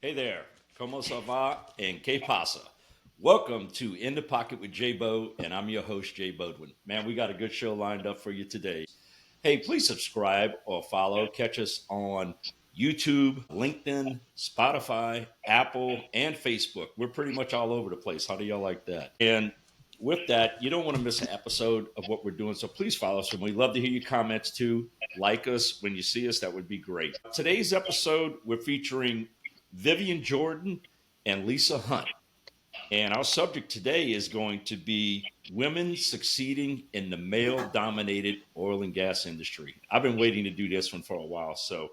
Hey there, como ça va and que pasa? Welcome to In the Pocket with Jay Bo, and I'm your host, Jay Bodwin. Man, we got a good show lined up for you today. Hey, please subscribe or follow. Catch us on YouTube, LinkedIn, Spotify, Apple, and Facebook. We're pretty much all over the place. How do y'all like that? And with that, you don't want to miss an episode of what we're doing. So please follow us. And we'd love to hear your comments too. Like us when you see us. That would be great. Today's episode, we're featuring Vivian Jordan and Lisa Hunt. And our subject today is going to be women succeeding in the male dominated oil and gas industry. I've been waiting to do this one for a while. So,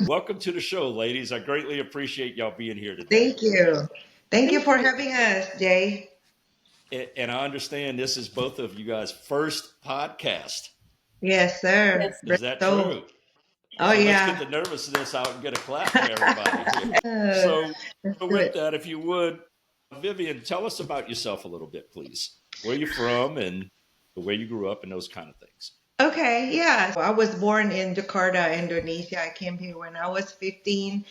welcome to the show, ladies. I greatly appreciate y'all being here today. Thank you. Thank you for having us, Jay. And I understand this is both of you guys' first podcast. Yes, sir. Yes. Is that So, true? oh So, let's get yeah. the nervousness out and get a clap for everybody here. Uh, So, let's do with it. that, if you would, Vivian, tell us about yourself a little bit, please. Where you're from and where you grew up and those kind of things. Okay, yeah. I was born in Jakarta, Indonesia. I came here when I was 15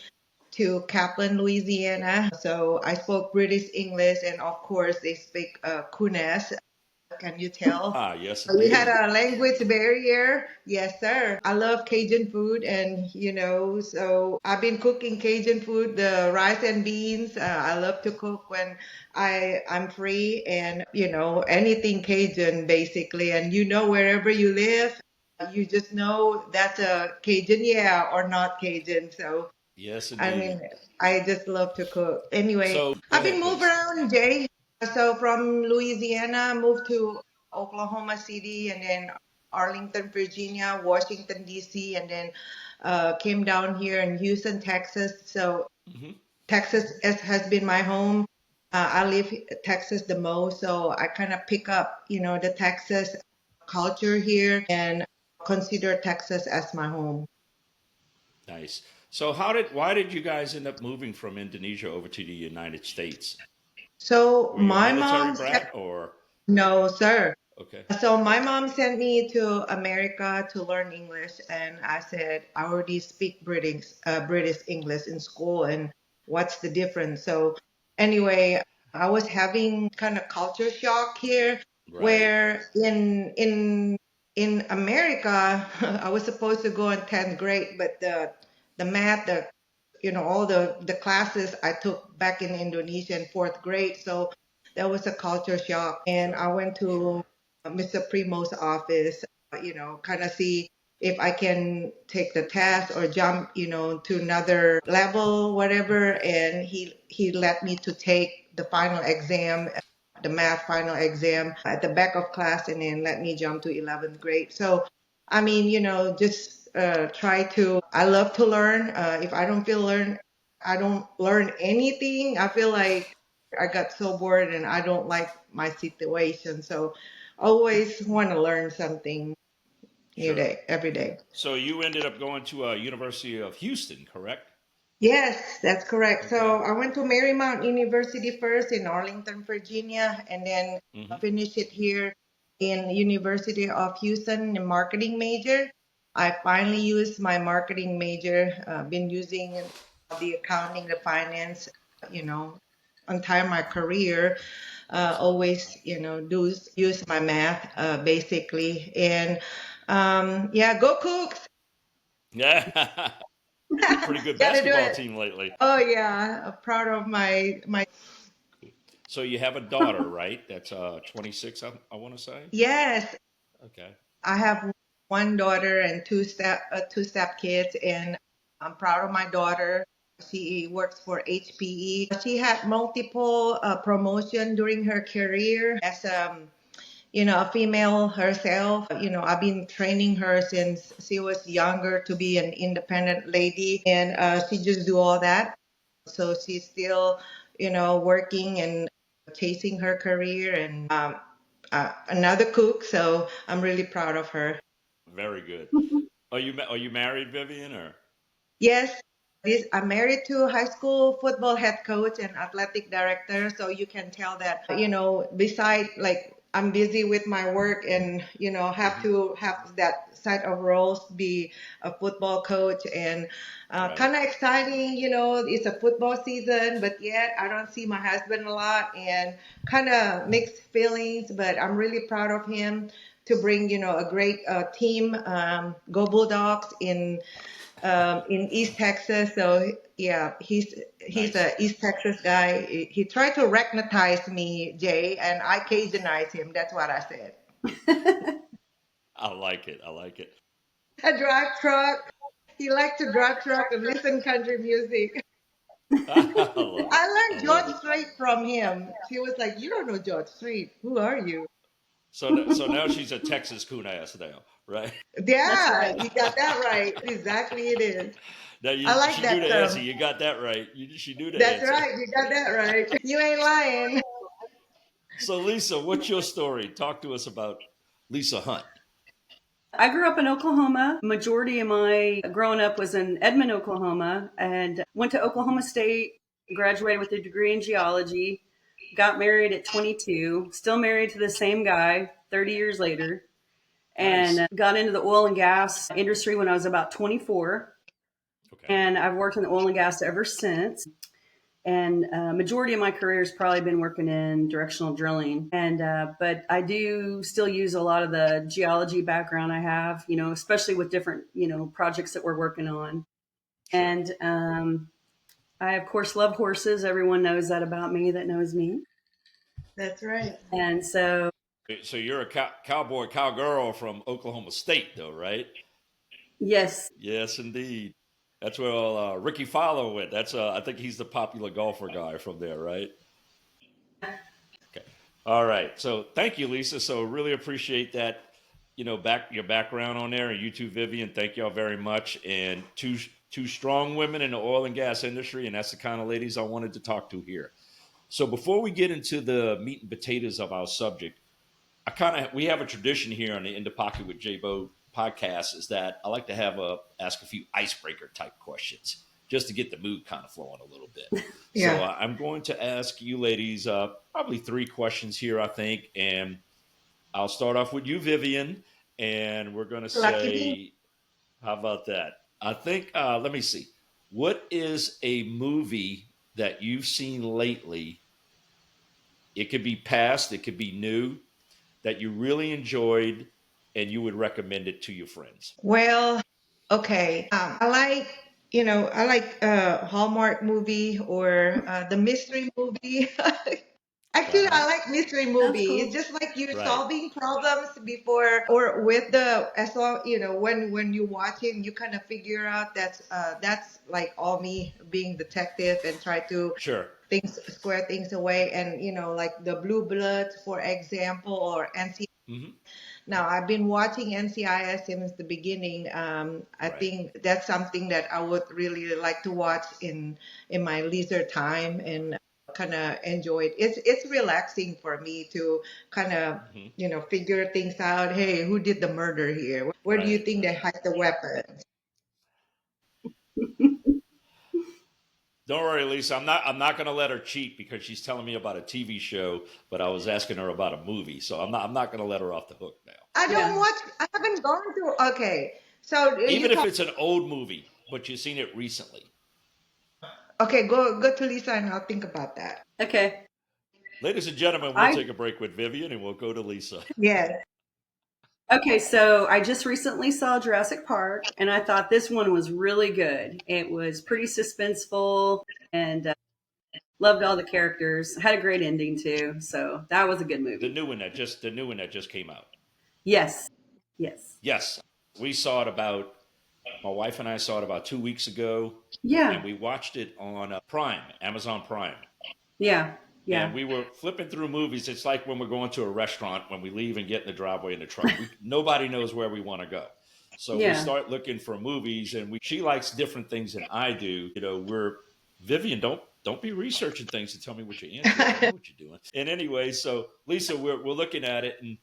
to Kaplan, Louisiana. So I spoke British English, and of course they speak Kunes. Can you tell? Ah, yes, We had indeed. a language barrier. Yes, sir. I love Cajun food, and so I've been cooking Cajun food, the rice and beans. I love to cook when I'm free, and anything Cajun basically. And wherever you live, you just know that's a Cajun, yeah, or not Cajun. So Yes, I mean, indeed. I just love to cook. Anyway, So, go I've been ahead, moved please. around, Jay. So from Louisiana, moved to Oklahoma City, and then Arlington, Virginia, Washington D.C., and then came down here in Houston, Texas. So Hmm. Texas has been my home. I live Texas the most, so I kind of pick up, the Texas culture here and consider Texas as my home. Nice. So, why did you guys end up moving from Indonesia over to the United States? So Were you a my military mom brat said, or? no, sir. Okay. So my mom sent me to America to learn English, and I said I already speak British English in school, and what's the difference? So anyway, I was having kind of culture shock here, Right. where in America I was supposed to go in 10th grade, but the math, all the classes I took back in Indonesia in 4th grade, so that was a culture shock, and Sure. I went to Mr. Primo's office, kind of see if I can take the test or jump, to another level, whatever. And he let me to take the final exam, the math final exam at the back of class, and then let me jump to 11th grade. So, I mean, just try to. I love to learn. If I don't I don't learn anything. I feel like I got so bored and I don't like my situation. So always want to learn something new Sure. day every day. So, you ended up going to University of Houston, correct? Yes, that's correct. Okay. So I went to Marymount University first in Arlington, Virginia, and then Hmm. finished it here in University of Houston in marketing major. I finally used my marketing major. Been using the accounting, the finance, you know, entire my career. Excellent. Always, do use my math basically, and yeah, go Cooks. Yeah. Pretty good Gotta do basketball it. team lately. Oh yeah, I'm proud of my. So, you have a daughter, right? That's 26, I want to say. Yes, Okay. I have one daughter and two step kids, and I'm proud of my daughter. She works for HPE. She had multiple promotion during her career as a female herself. I've been training her since she was younger to be an independent lady, and she just do all that. So she's still, working and chasing her career, and another cook. So I'm really proud of her. Very good. Are you married, Vivian, or? Yes, I'm married to a high school football head coach and athletic director. So you can tell that, beside like I'm busy with my work and have Hmm. to have that side of roles, be a football coach, and Right. kind of exciting. It's a football season, but yet I don't see my husband a lot, and kind of mixed feelings. But I'm really proud of him to bring a great team, go Bulldogs in East Texas. So yeah, he's Nice. a East Texas guy. He tried to recognize me, Jay, and I Cajuanize him. That's what I said. I like it. I like it. A drive truck. He liked to drive truck and listen country music. I love it. I I learned love George it. Strait from him. She was like, "You don't know George Strait. Who are you?" So now she's a Texas coon ass now, right? That's Yeah, right. you got that right. Exactly, it is. Now I like she knew that the answer. term. You got that right. She knew the That's answer. right. You got that right. You ain't lying. So Lisa, what's your story? Talk to us about Lisa Hunt. I grew up in Oklahoma. Majority of my growing up was in Edmond, Oklahoma, and went to Oklahoma State, graduated with a degree in geology, got married at 22, still married to the same guy 30 years later, and Nice. got into the oil and gas industry when I was about 24. Okay. And I've worked in the oil and gas ever since. And majority of my career has probably been working in directional drilling, and but I do still use a lot of the geology background I have, especially with different projects that we're working on. Sure. And I of course love horses. Everyone knows that about me that knows me. That's right. And so So you're a cowboy, cowgirl from Oklahoma State, though, right? yes, Yes, indeed. That's where Ricky Fowler went. That's I think he's the popular golfer guy from there, right? Okay. All right. So thank you, Lisa. So really appreciate that. Your background on there, and you too, Vivian. Thank y'all very much. And two strong women in the oil and gas industry, and that's the kind of ladies I wanted to talk to here. So before we get into the meat and potatoes of our subject, we have a tradition here on the In the Pocket with J Bo podcast is that I like to ask a few icebreaker type questions just to get the mood kind of flowing a little bit. So Yeah. I'm going to ask you ladies probably three questions here, I think, and I'll start off with you, Vivian, and we're going to Lucky me. say, how about that? I think let me see. What is a movie that you've seen lately? It could be past, it could be new, that you really enjoyed and you would recommend it to your friends? Well, okay. I like Hallmark movie or the mystery movie. Uh Actually, huh. I like mystery that's movie. It's cool. just like you're Right. solving problems before or with the as long when you watch it, you kind of figure out that's like all me being detective and try to Sure. things square things away and like the Blue Bloods, for example, or NC. Hmm. Now, I've been watching NCIS since the beginning. I Right. think that's something that I would really like to watch in my leisure time and kind of enjoy it. It's relaxing for me to kind of Hmm. figure things out. Hey, who did the murder here? Where do you Right. think they hide the weapons? Don't worry, Lisa. I'm not going to let her cheat because she's telling me about a TV show, but I was asking her about a movie, so I'm not going to let her off the hook now. I don't Yeah. watch. I haven't gone through. Okay, so you Even if talk. it's an old movie, but you've seen it recently. Okay, go to Lisa and I'll think about that. Okay. Ladies and gentlemen, we'll I take a break with Vivian and we'll go to Lisa. Yes. Okay, so I just recently saw Jurassic Park, and I thought this one was really good. It was pretty suspenseful, and loved all the characters. Had a great ending too, so that was a good movie. The new one that just came out. Yes, yes, Yes, we saw it about my wife and I saw it about 2 weeks ago, and yeah, we watched it on Prime, Amazon Prime. yeah, And yeah, we were flipping through movies. It's like when we're going to a restaurant, when we leave and get in the driveway in the truck. Nobody knows where we want to go. So we yeah. start looking for movies, and she likes different things than I do. We're Vivian. Don't be researching things to tell me what your answer is. I know what you're doing. And anyway, so Lisa, we're looking at it, and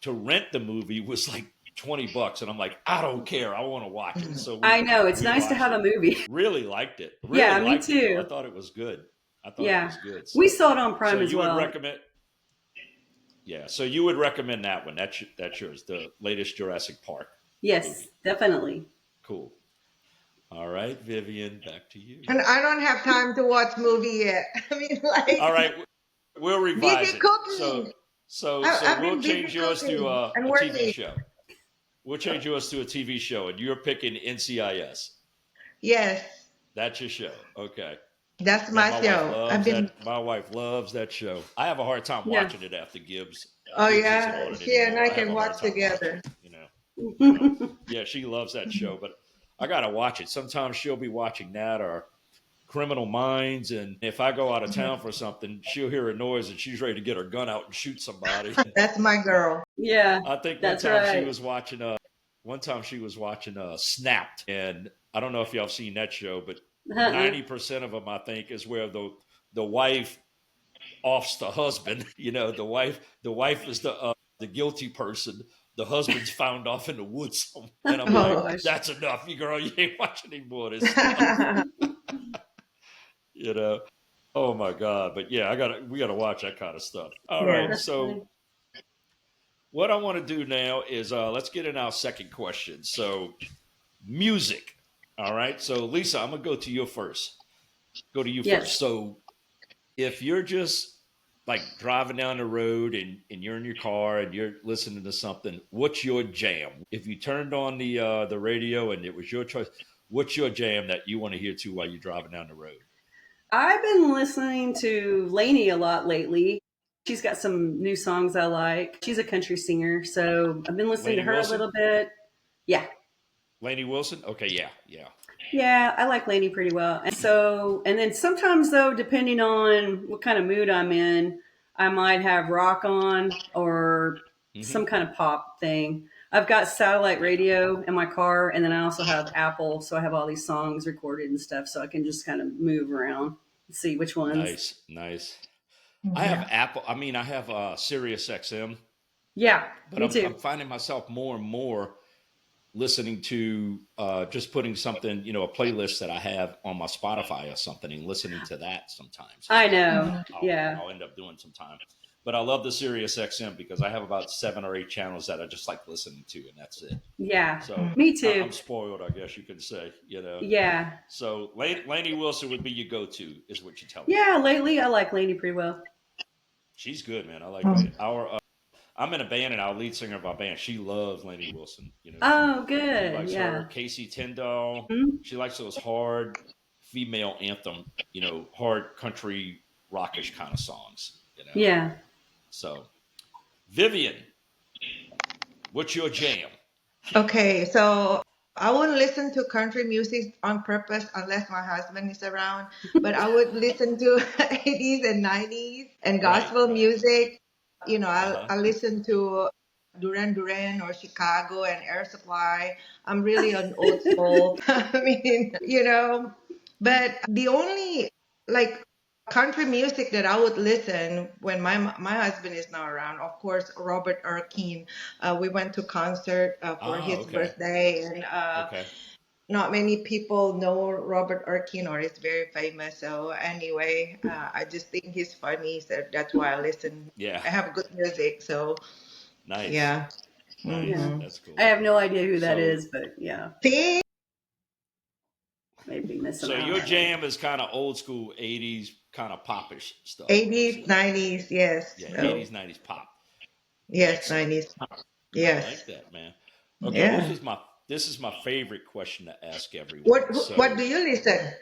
to rent the movie was like $20, and I'm like, I don't care. I want to watch it. So I we know it's we nice to watched have it. a movie. Really liked it. Really Yeah, me liked it though. I too. thought it was good. I thought it Yeah, was good. we So saw it on so Prime as you would well. recommend? Yeah. So you would recommend that one? That's yours. The latest Jurassic Park Yes, movie. definitely. Cool. All right, Vivian, back to you. And I don't have time to watch movie yet. I mean, like All right, we'll busy revise it. So cooking. so I've we'll been busy change yours to cooking and a TV working. show. We'll change yours to a TV show, and you're picking NCIS. Yes, That's your show. Okay. that's Man, my my wife show. I've loves been. that. My wife loves that show. I have a hard time Yeah. watching it after Gibbs. Oh Gibbs isn't yeah, on it she and anymore. I I have can a hard watch time watching together. it. You know. Yeah, she loves that show, but I gotta watch it. Sometimes she'll be watching that or Criminal Minds, and if I go out of town for something, she'll hear a noise and she's ready to get her gun out and shoot somebody. That's my girl. Yeah, I think one that's time she right. was watching Snapped, and I don't know if y'all seen that show, but Uh-uh. 90% of them I think is where the wife offs the husband. The wife is the guilty person. The husband's found off in the woods, and I'm Oh. like, Gosh. that's enough, you girl. You ain't watching any more of this stuff. you know. Oh my god! But yeah, we gotta watch that kind of stuff. All Yeah. right, That's so funny. what I want to do now is let's get in our second question. So music. All right. So Lisa, I'm gonna go to you first. Go to you first. Yes. So if you're just like driving down the road and you're in your car and you're listening to something, what's your jam? If you turned on the radio and it was your choice, what's your jam that you want to hear to while you're driving down the road? I've been listening to Lainey a lot lately. She's got some new songs I like. She's a country singer, so I've been listening to Lainey her a Wilson? little bit. Yeah. Lainey Wilson? Okay, yeah, yeah. Yeah, I like Lainey pretty well. And then sometimes though, depending on what kind of mood I'm in, I might have rock on or Hmm. some kind of pop thing. I've got satellite Yeah. radio in my car, and then I also have Apple, so I have all these songs recorded and stuff, so I can just kind of move around and see which ones. Nice, nice. I have Yeah. Apple. I mean, I have Sirius XM, Yeah, but me I'm too. finding myself more and more listening to just putting something, a playlist that I have on my Spotify or something, and listening to that sometimes is I what know. I'll, Yeah. I'll end up doing sometime. But I love the Sirius XM because I have about 7 or 8 channels that I just like listening to, and that's it. Yeah. So Me I'm too. spoiled, I guess you could say. Yeah. So Lainey Wilson would be your go-to, is what you're telling me. Yeah, lately I like Lainey pretty well. She's good, man. I like Lainey. I'm in a band, and our lead singer of our band, she loves Lainey Wilson. She Oh, good. likes her. Yeah. Casey Tyndall. Mhm. She likes those hard female anthem, hard country rockish kind of songs. Yeah. So, Vivian, what's your jam? Okay, so I wouldn't listen to country music on purpose unless my husband is around, but I would listen to 80s and 90s and Right, gospel right. music. Uh huh. I listen to Duran Duran or Chicago and Air Supply. I'm really an old soul. I mean, but the only like country music that I would listen when my husband is not around, of course, Robert Erskine. We went to concert for Ah, his okay, birthday, and okay. not many people know Robert Erskine or is very famous. So anyway, I just think he's funny, so that's why I listen. Yeah, I have good music, so nice, yeah. nice. Yeah. That's I cool. have no idea who that So, is, but yeah, See, maybe missing so out on your that one. jam is kind of old school '80s, kind of popish stuff, '80s, mostly. '90s, yes. Yeah, So '80s, '90s pop. yes, Excellent. '90s, I yes, like that, man. Okay, well, this yeah. is my favorite question to ask everyone. What So do you listen?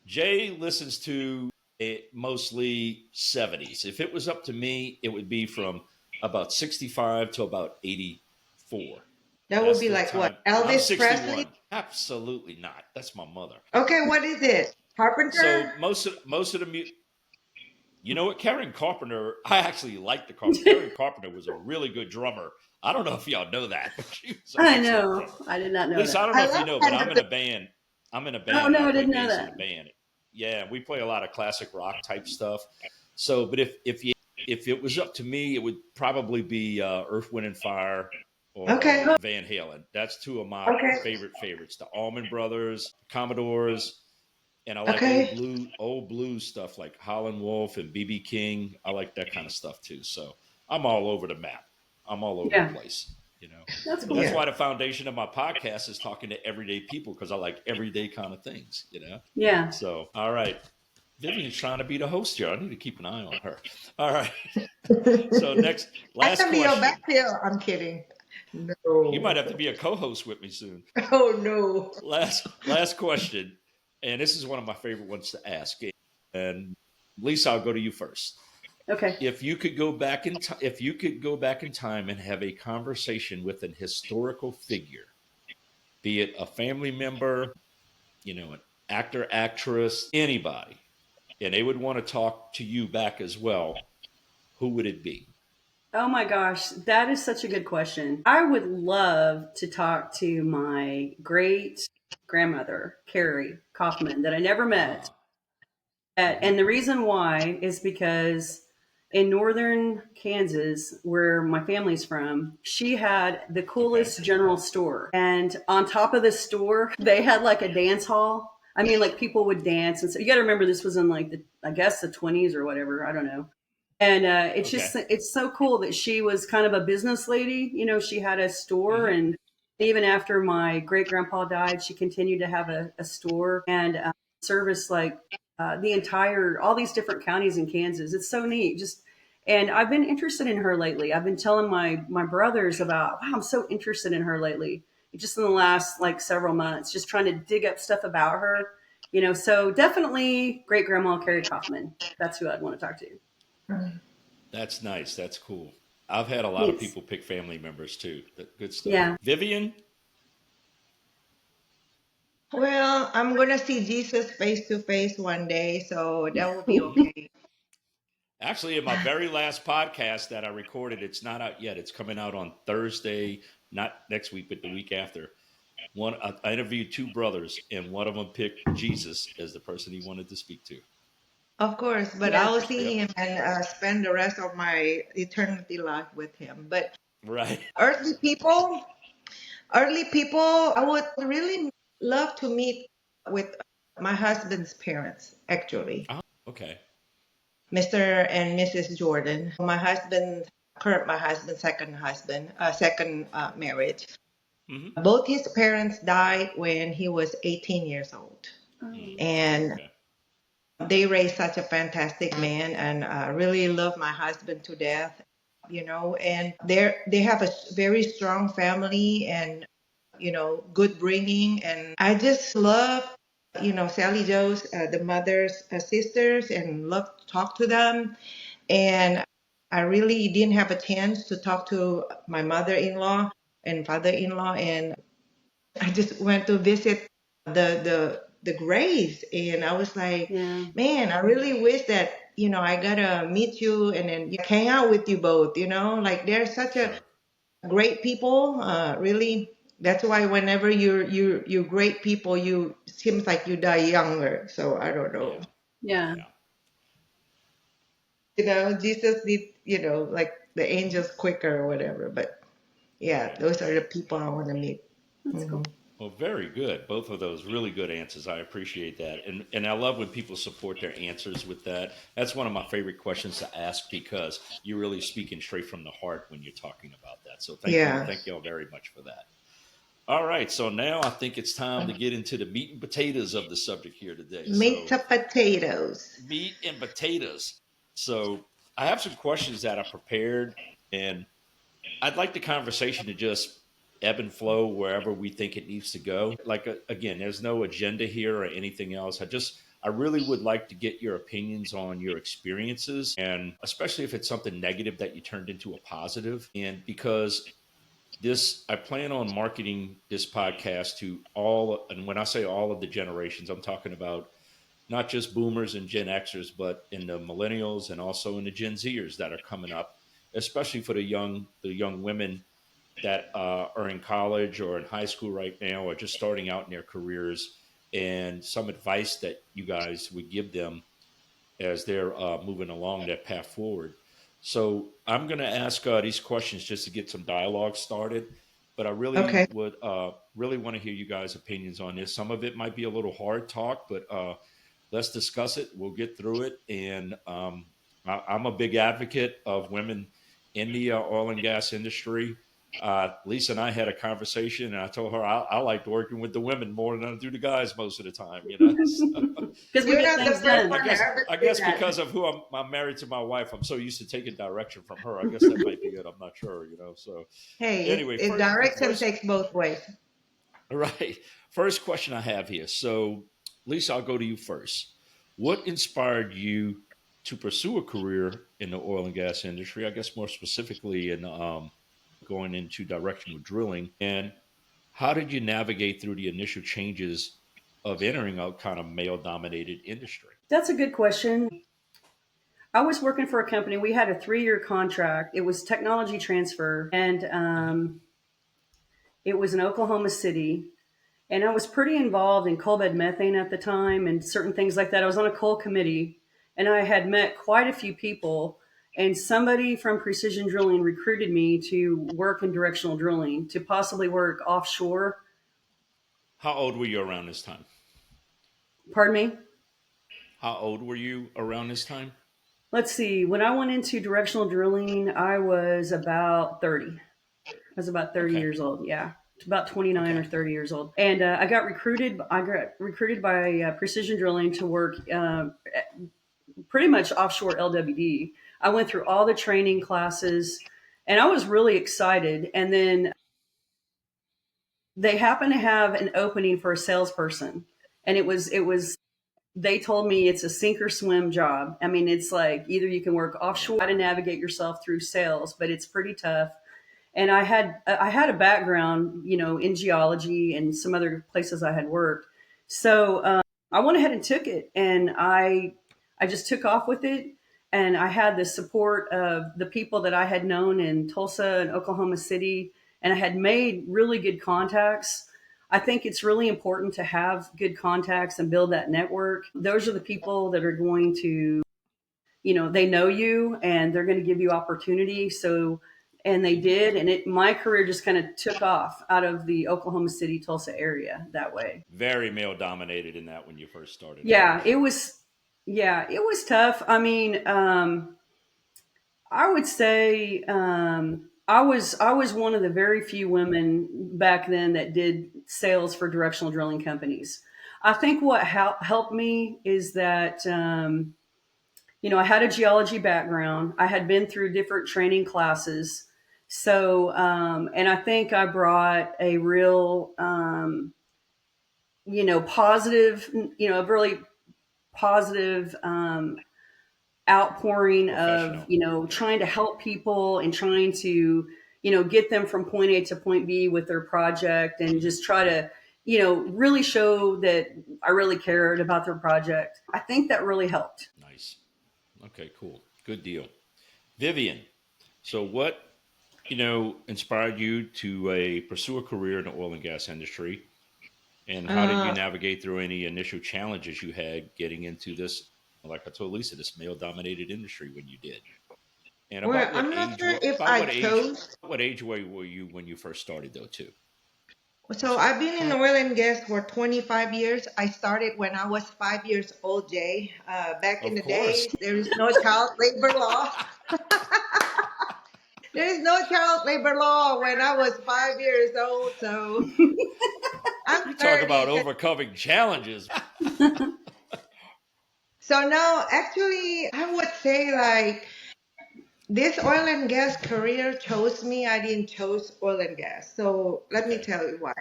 Jay listens to it mostly '70s. If it was up to me, it would be from about '65 to about '84. That would That's be the like what? time. I'm Elvis Presley? 61. Absolutely not. That's my mother. Okay, what is it? So Carpenter? most of the you know what, Karen Carpenter. I actually like the Carpenter. Karen Carpenter was a really good drummer. I don't know if y'all know that, but she was an I excellent know. drummer. I did not know Lisa, I that. don't know I if you love know, but I'm in Carpenter. a band. I'm in a Oh band and I no, I play didn't know bass in that. the band. Yeah, we play a lot of classic rock type stuff. So, but if it was up to me, it would probably be Earth, Wind and Fire or Okay, Oh, Van Halen. That's two of my okay, favorites. The Allman Brothers, Commodores, and I like okay. old blues stuff like Holland Wolf and BB King. I like that kind of stuff too. So, I'm all over the map. I'm all over the Yeah, place. You know, that's that's cool. Yeah. why the foundation of my podcast is talking to everyday people because I like everyday kind of things. You know, Yeah. so all right. Vivian's trying to be the host here. I need to keep an eye on her. All right. So next, I last can be your question. back here. I'm kidding. You might No. have to be a co-host with me soon. Oh no. Last question, and this is one of my favorite ones to ask. And Lisa, I'll go to you first. Okay. If you could go back in time, if you could go back in time and have a conversation with an historical figure, be it a family member, an actor, actress, anybody, and they would want to talk to you back as well, who would it be? Oh my gosh, that is such a good question. I would love to talk to my great grandmother, Carrie Kaufman, that I never met. Ah, hmm, And the reason why is because in northern Kansas, where my family's from, she had the okay, coolest general store. And on top of the store, they had like a dance hall. I mean, like people would dance. And so you got to remember this was in like I guess the 20s or whatever. I don't know. And okay, it's so cool that she was kind of a business lady. You know, she had a store, hmm, and even after my great grandpa died, she continued to have a store and service like the entire all these different counties in Kansas. It's so neat. Just and I've been interested in her lately. I've been telling my brothers about wow, I'm so interested in her lately. Just in the last like several months, just trying to dig up stuff about her. You know, so definitely great grandma Carrie Kaufman. That's who I'd want to talk to. that's nice. That's cool. I've had a lot of Yes. people pick family members too. Good stuff. Yeah. Vivian, Well, I'm gonna see Jesus face to face one day, so that will be okay. actually, in my very last podcast that I recorded, it's not out yet. It's coming out on Thursday, not next week, but the week after. I interviewed two brothers, and one of them picked Jesus as the person he wanted to speak to. Of course, but Yeah. I'll Yep. see him and spend the rest of my eternity life with him. But Right. earthly people, early people, I would really love to meet with my husband's parents, actually, Oh, okay. Mr. and Mrs. Jordan. My husband's second marriage. Hmm. Both his parents died when he was 18 years old. Oh. And Okay. they raised such a fantastic man, and I really love my husband to death, and they have a very strong family and, good bringing. And I just love, Sally Joe's, the mother's sisters, and love to talk to them. And I really didn't have a chance to talk to my mother-in-law and father-in-law, and I just went to visit the graves, and I was like, Yeah. man, I really wish that I gotta meet you and then hang out with you both. Like they're such a Sure. great people. Really, that's why whenever you're great people, you seems like you die younger. So I don't know. Yeah. Yeah. Yeah. Jesus did like the angels quicker or whatever. But yeah, Right. those are the people I want to meet. That's Hmm. cool. Well, very good. Both of those really good answers. I appreciate that. And I love when people support their answers with that. That's one of my favorite questions to ask because you're really speaking straight from the heart when you're talking about that. So thank you. Yeah. Thank you all very much for that. All right. So now I think it's time to get into the meat and potatoes of the subject here today. Meat So to potatoes. meat and potatoes. So I have some questions that I prepared, and I'd like the conversation to just ebb and flow wherever we think it needs to go. Like again, there's no agenda here or anything else. I really would like to get your opinions on your experiences, and especially if it's something negative that you turned into a positive. And because I plan on marketing this podcast to all, and when I say all of the generations, I'm talking about not just boomers and Gen Xers, but in the millennials and also in the Gen Zers that are coming up, especially for the young women that are in college or in high school right now or just starting out in their careers, and some advice that you guys would give them as they're moving along that path forward. So I'm going to ask these questions just to get some dialogue started, but I really Okay. would really want to hear you guys' opinions on this. Some of it might be a little hard talk, but let's discuss it. We'll get through it. And I'm a big advocate of women in the oil and gas industry. Lisa and I had a conversation, and I told her I liked working with the women more than I do the guys most of the time. So, Because we You're get not the things first done. one to ever I say guess that. because of who I'm married to my wife, I'm so used to taking direction from her. I guess that might be it. I'm not sure. So Hey, anyway, direction first takes both ways. right. First question I have here. So, Lisa, I'll go to you first. What inspired you to pursue a career in the oil and gas industry? I guess more specifically in going into directional drilling. And how did you navigate through the initial changes of entering a kind of male dominated industry? That's a good question. I was working for a company. We had a 3-year contract. It was technology transfer, and Mhm. it was in Oklahoma City. And I was pretty involved in coal bed methane at the time and certain things like that. I was on a coal committee, and I had met quite a few people. And somebody from Precision Drilling recruited me to work in directional drilling, to possibly work offshore. How old were you around this time? Pardon me? How old were you around this time? Let's see. When I went into directional drilling, I was about 30. I was about 30 Okay. years old. Yeah. About 29 or Okay. 30 years old. And I got recruited. I got recruited by Precision Drilling to work pretty much offshore LWD. I went through all the training classes and I was really excited. And then they happened to have an opening for a salesperson. And it was they told me it's a sink or swim job. I mean, it's like either you can work Yeah. offshore to navigate yourself through sales, but it's pretty tough. And I had a background, in geology and some other places I had worked. So I went ahead and took it, and I just took off with it. And I had the support of the people that I had known in Tulsa and Oklahoma City, and I had made really good contacts. I think it's really important to have good contacts and build that network. Those are the people that are going to, they know you and they're going to give you opportunity. So, and they did. And my career just kind of took off out of the Oklahoma City, Tulsa area that way. Very male dominated in that when you first started out, Yeah, right? it was tough. I mean, I would say I was one of the very few women back then that did sales for directional drilling companies. I think what helped me is that I had a geology background. I had been through different training classes, so and I think I brought a real positive, a really positive outpouring of Professional. Yeah. trying to help people and trying to get them from point A to point B with their project, and Hmm. just try to really show that I really cared about their project. I think that really helped. Nice. Okay, cool. Good deal. Vivian, so what, inspired you to pursue a career in the oil and gas industry? And how did you Uh, navigate through any initial challenges you had getting into this, like I told Lisa, this male dominated industry when you did? And well, I'm not sure if I chose. what age were you when you first started though too? So I've been in oil and gas for 25 years. I started when I was 5 years old, Jay. Back in Of the course. days, there is no child labor law. There is no child labor law when I was 5 years old. So I'm You talk about 30. overcoming challenges. So no, actually, I would say like this oil and gas career chose me. I didn't chose oil and gas. So let me Okay. tell you why.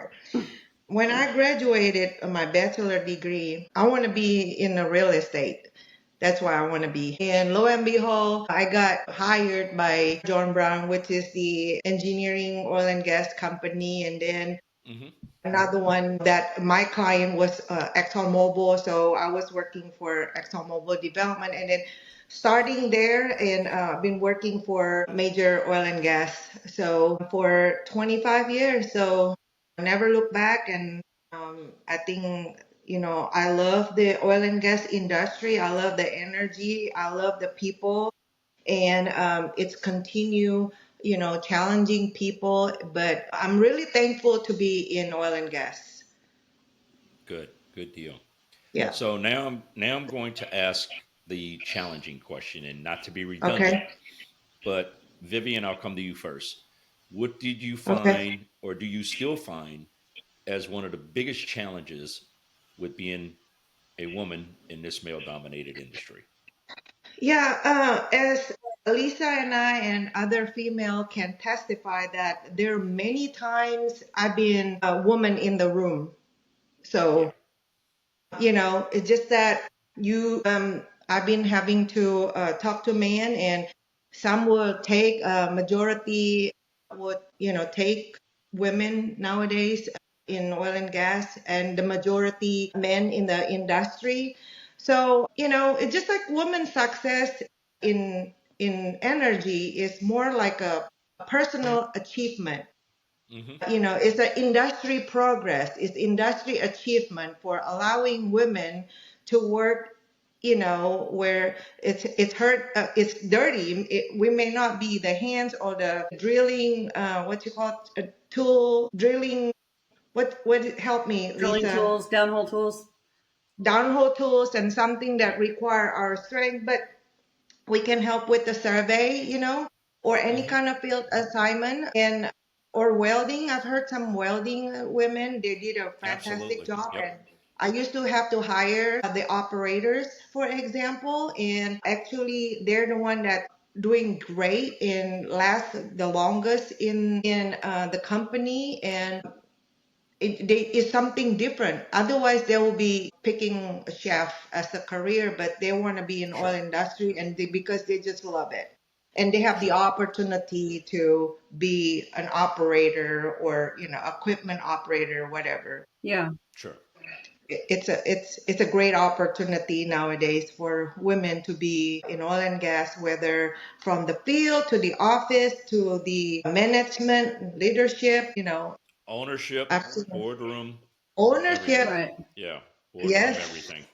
When I graduated my bachelor degree, I want to be in the real estate. That's why I want to be. And lo and behold, I got hired by John Brown, which is the engineering oil and gas company. And then Hmm. another one that my client was ExxonMobil. So I was working for ExxonMobil development. And then starting there and been working for major oil and gas. So for 25 years. So I never look back. And I think, I love the oil and gas industry. I love the energy. I love the people. And it's continue, challenging people. But I'm really thankful to be in oil and gas. Good. Good deal. Yeah. So now I'm going to ask the challenging question, and not to be redundant, Okay. but Vivian, I'll come to you first. What did you Okay. find, or do you still find, as one of the biggest challenges with being a woman in this male dominated industry? Yeah, as Lisa and I and other female can testify that there are many times I've been a woman in the room. Yeah. So, it's just that I've been having to talk to men, and some will take majority would, take women nowadays in oil and gas, and the majority men in the industry. So, it's just like women's success in energy is more like a personal achievement. Hmm. It's an industry progress, it's industry achievement for allowing women to work, where it's hurt, it's dirty. We may not be the hands or the drilling, what you call it, a tool drilling. What help me, Drilling Lisa? tools, downhole tools. Downhole tools and something Yeah. that require our strength, but we can help with the survey, or any Hmm. kind of field assignment, and or welding. I've heard some welding women, they did a fantastic Absolutely. job. Yep. And I used to have to hire the operators, for example, and actually they're the one that doing great and last the longest in the company. And it's something different. Otherwise, they will be picking a chef as a career, but they want to be in oil Sure. industry, and because they just love it, and they have the Sure. opportunity to be an operator, or equipment operator, whatever. Yeah. Sure. It's a great opportunity nowadays for women to be in oil and gas, whether from the field to the office to the management leadership. Ownership, Absolutely. boardroom, Ownership. everything. Right. Yeah. Boardroom, Yes, everything.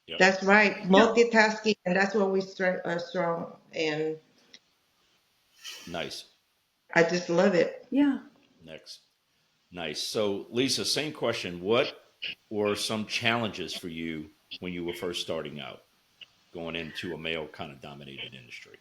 Yep. that's right. Yeah. Multitasking, and that's what we are strong. And Nice. I just love it. Yeah. Next. Nice. So, Lisa, same question. What were some challenges for you when you were first starting out, going into a male kind of dominated industry?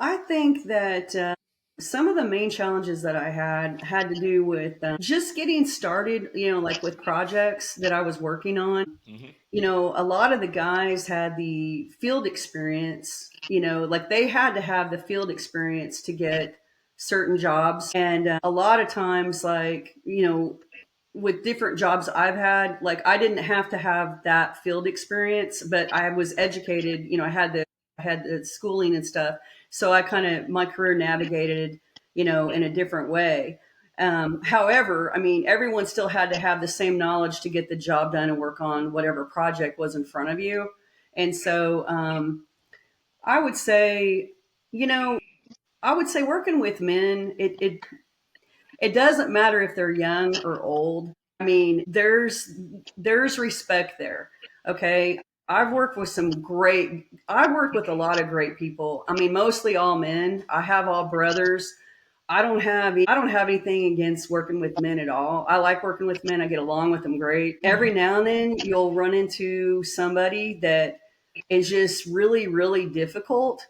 I think that some of the main challenges that I had to do with just getting started, like with projects that I was working on. Hmm. A lot of the guys had the field experience, like they had to have the field experience to get certain jobs. And a lot of times, like, with different jobs I've had, like I didn't have to have that field experience, but I was educated, I had the schooling and stuff. So I kind of, my career navigated, in a different way. However, I mean, everyone still had to have the same knowledge to get the job done and work on whatever project was in front of you. And so I would say, you know, I would say working with men, it doesn't matter if they're young or old. I mean, there's respect there. Okay. I've worked with a lot of great people. I mean, mostly all men. I have all brothers. I don't have anything against working with men at all. I like working with men. I get along with them great. Every now and then you'll run into somebody that is just really, really difficult.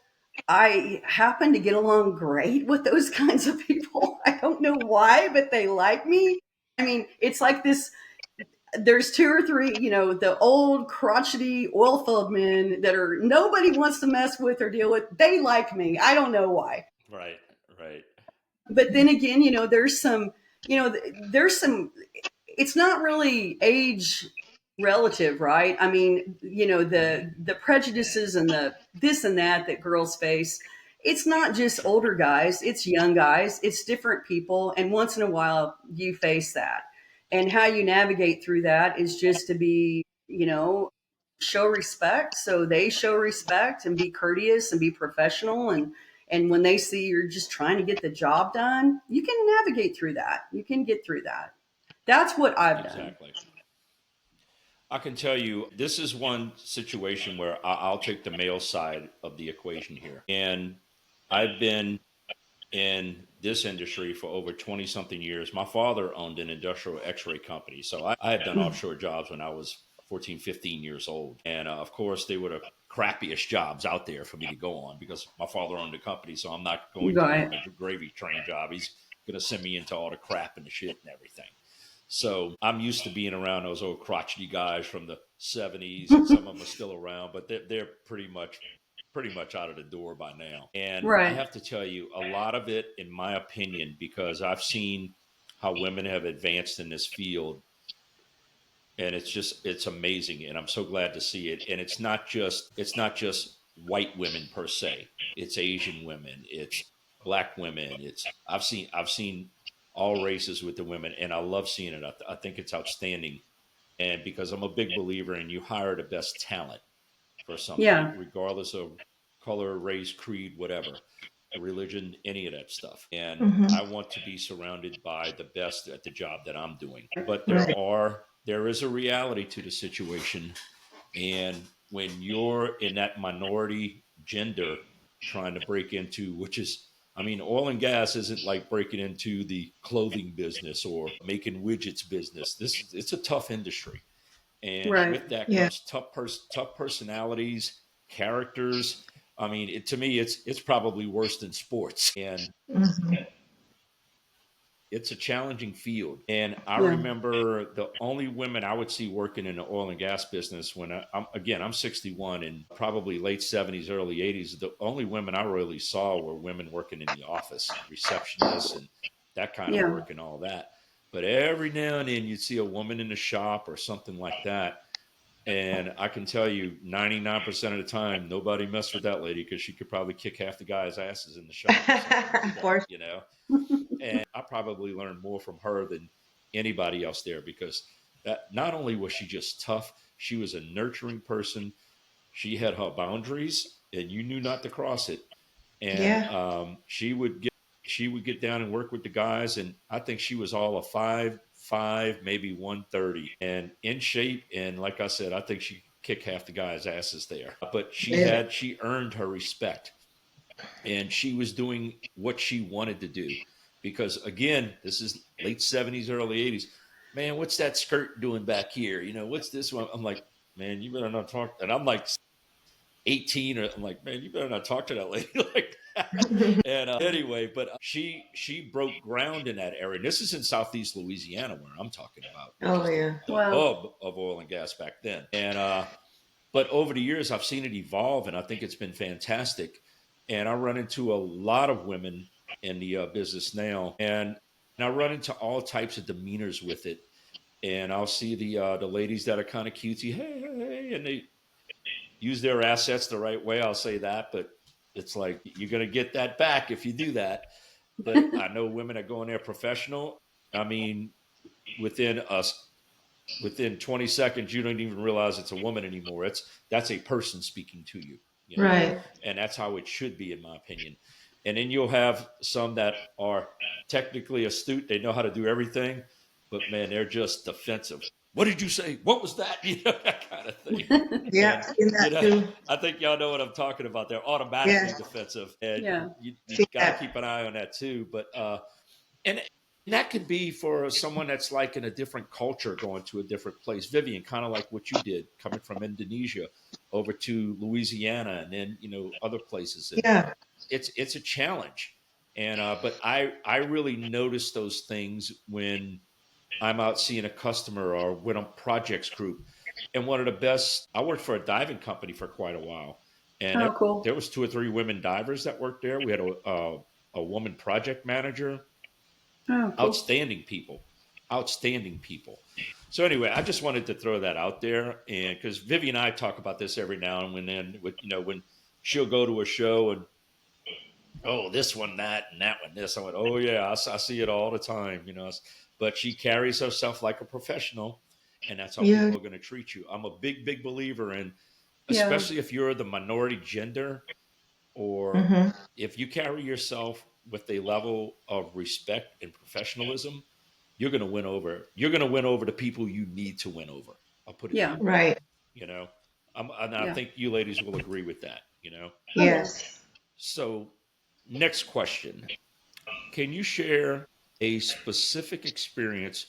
I happen to get along great with those kinds of people. I don't know why, but they like me. I mean, it's like this, there's two or three, the old crotchety oil field men that are nobody wants to mess with or deal with. They like me. I don't know why. Right. Right. But then again, there's some, it's not really age relative, right? I mean, Hmm. the prejudices and the this and that girls face. It's not just Sure. older guys, it's young guys, it's different people, and once in a while you face that. And how you navigate through that is just to be, show respect, so they show respect and be courteous and be professional. And when they see you're just trying to get the job done, you can navigate through that. You can get through that. That's what I've done. Exactly. I can tell you this is one situation where I'll take the male side of the equation here. And I've been in this industry for over 20 something years. My father owned an industrial x ray company. So I had done offshore jobs when I was 14, 15 years old. And of course, they would crappiest jobs out there for me to go on because my father owned the company, so I'm not going to go Right. on a gravy train job. He's going to send me into all the crap and the shit and everything. So I'm used to being around those old crotchety guys from the 70s, and some of them are still around, but they're pretty much out of the door by now. And I Right. have to tell you, a lot of it, in my opinion, because I've seen how women have advanced in this field, and it's amazing, and I'm so glad to see it. And it's not just white women per se. It's Asian women, it's black women. It's I've seen all races with the women, and I love seeing it. I think it's outstanding, and because I'm a big believer in you hire the best talent for something, Yeah. regardless of color, race, creed, whatever, religion, any of that stuff. And Hmm. I want to be surrounded by the best at the job that I'm doing. But Right. there is a reality to the situation. And when you're in that minority gender trying to break into, which is, I mean, oil and gas isn't like breaking into the clothing business or making widgets business. It's a tough industry, and Right. with that Yeah. comes tough personalities, characters. I mean, to me, it's probably worse than sports, and Hmm. it's a challenging field. And I Yeah. remember the only women I would see working in the oil and gas business when I'm 61, and probably late 70s, early 80s. The only women I really saw were women working in the office, receptionists, and that kind of Yeah. work and all that. But every now and then you'd see a woman in the shop or something like that. And I can tell you 99% of the time, nobody messed with that lady because she could probably kick half the guys' asses in the shop or something like that, For you know? And I probably learned more from her than anybody else there because that not only was she just tough, she was a nurturing person. She had her boundaries and you knew not to cross it. And yeah. she would get down and work with the guys, and I think she was all a 5'5", maybe 130, and in shape. And like I said, I think she could kick half the guys' asses there. But Really. she earned her respect, and she was doing what she wanted to do. Because again, this is late 70s, early 80s. Man, what's that skirt doing back here? What's this one? I'm like, man, you better not talk. And I'm like 18, or I'm like, man, you better not talk to that lady like that. And anyway, but she broke ground in that area. And this is in Southeast Louisiana where I'm talking about, which Oh is the, yeah. the Wow. hub of oil and gas back then. And but over the years, I've seen it evolve, and I think it's been fantastic. And I run into a lot of women in the business now, and I run into all types of demeanors with it. And I'll see the ladies that are kind of cutesy, hey, hey, hey, and they use their assets the right way. I'll say that, but it's like you're going to get that back if you do that. But I know women are going there professional. I mean, within us, within 20 seconds, you don't even realize it's a woman anymore. That's a person speaking to you, Yeah. Right. and that's how it should be, in my opinion. And then you'll have some that are technically astute; they know how to do everything, but man, they're just defensive. What did you say? What was that? That kind of thing. Yeah. And Seen you that know, too. I think y'all know what I'm talking about. They're automatically Yes. defensive, and Yeah. you Seen got to that. keep an eye on that too. But and that could be for someone that's like in a different culture going to a different place. Vivian, kind of like what you did, coming from Indonesia over to Louisiana, and then other places, and Yeah. it's a challenge. And but I really notice those things when I'm out seeing a customer or when I'm projects group. And one of the best, I worked for a diving company for quite a while, and Oh, cool. there was 2 or 3 women divers that worked there. We had a woman project manager. Oh, cool. Outstanding people outstanding people. So anyway, I just wanted to throw that out there, and because Vivian and I talk about this every now and then, with when she'll go to a show and, oh, this one, that, and that one, this. I went, oh yeah, I see it all the time, but she carries herself like a professional, and that's how Yeah. people are going to treat you. I'm a big believer in, Yeah. especially if you're the minority gender, or Hmm. if you carry yourself with a level of respect and professionalism, you're going to win over the people you need to win over. I'll put it Yeah. that way. Right. You know, and I Yeah. think you ladies will agree with that. Oh, yeah. Yes. So, next question. Can you share a specific experience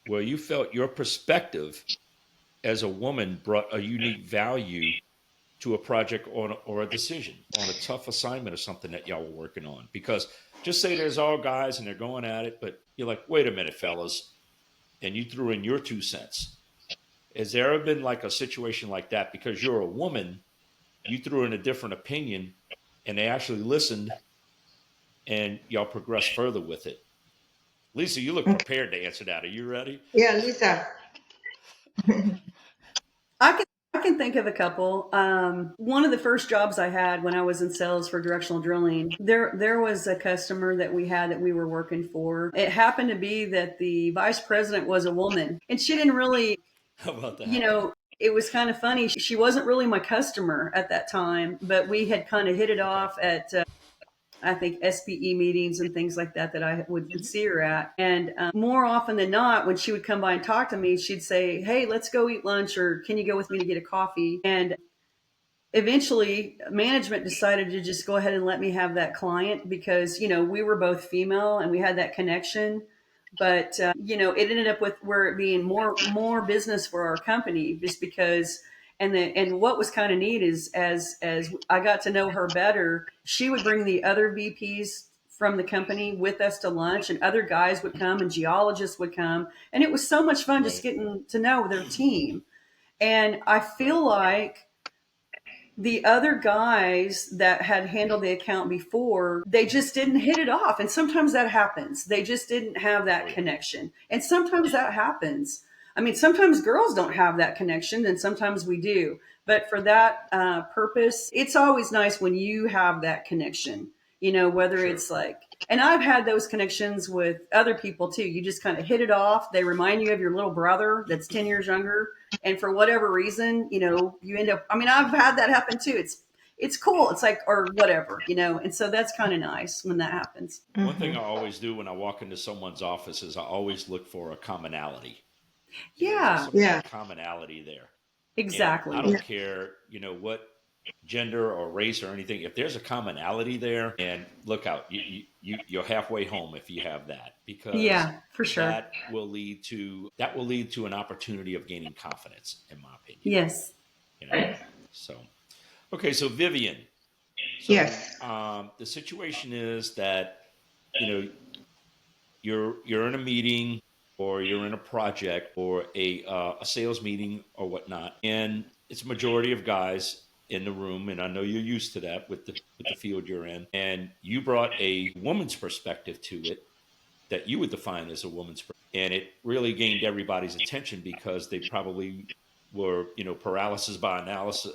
where you felt your perspective as a woman brought a unique value to a project or a decision on a tough assignment or something that y'all were working on? Because just say there's all guys and they're going at it, but you're like, wait a minute, fellas, and you threw in your 2 cents. Has there ever been like a situation like that because you're a woman, you threw in a different opinion and they actually listened and y'all progressed further with it? Lisa, you look prepared to answer that. Are you ready? Yeah, Lisa. I can I can think of a couple. One of the first jobs I had when I was in sales for directional drilling, there was a customer that we had that we were working for. It happened to be that the vice president was a woman, and she didn't really, How about you that? know, it was kind of funny. She wasn't really my customer at that time, but we had kind of hit it Okay. off at I think SPE meetings and things like that that I would see her at. And more often than not, when she would come by and talk to me, she'd say, "Hey, let's go eat lunch," or "Can you go with me to get a coffee?" And eventually, management decided to just go ahead and let me have that client because we were both female and we had that connection. But it ended up with where it being more business for our company just because. And what was kind of neat is as I got to know her better, she would bring the other VPs from the company with us to lunch, and other guys would come, and geologists would come, and it was so much fun just Right. getting to know their team. And I Right. feel like the other guys that had handled the account before, they just didn't hit it off. And sometimes that happens. They just didn't have Oh that yeah. connection. And sometimes that happens. I mean, sometimes girls don't have that connection, and sometimes we do. But for that purpose, it's always nice when you have that connection, whether Sure. it's like, and I've had those connections with other people too. You just kind of hit it off. They remind you of your little brother that's 10 years younger, and for whatever reason, you end up, I mean, I've had that happen too. It's cool. It's like, or whatever, and so that's kind of nice when that happens. One thing Hmm. I always do when I walk into someone's office is I always look for a commonality. Is there Yeah, some kind Yeah, of commonality there? And I exactly. don't yeah, care, what gender or race or anything. If there's a commonality there, and look out, you're halfway home if you have that, because Yeah, for sure. that will lead to an opportunity of gaining confidence, in my opinion. Yes. You know, so okay, so Vivian, so yes, the situation is that you know you're in a meeting or you're in a project or a sales meeting or whatnot, and it's a majority of guys in the room, and I know you're used to that with the field you're in, and you brought a woman's perspective to it that you would define as a woman's perspective, and it really gained everybody's attention because they probably were paralysis by analysis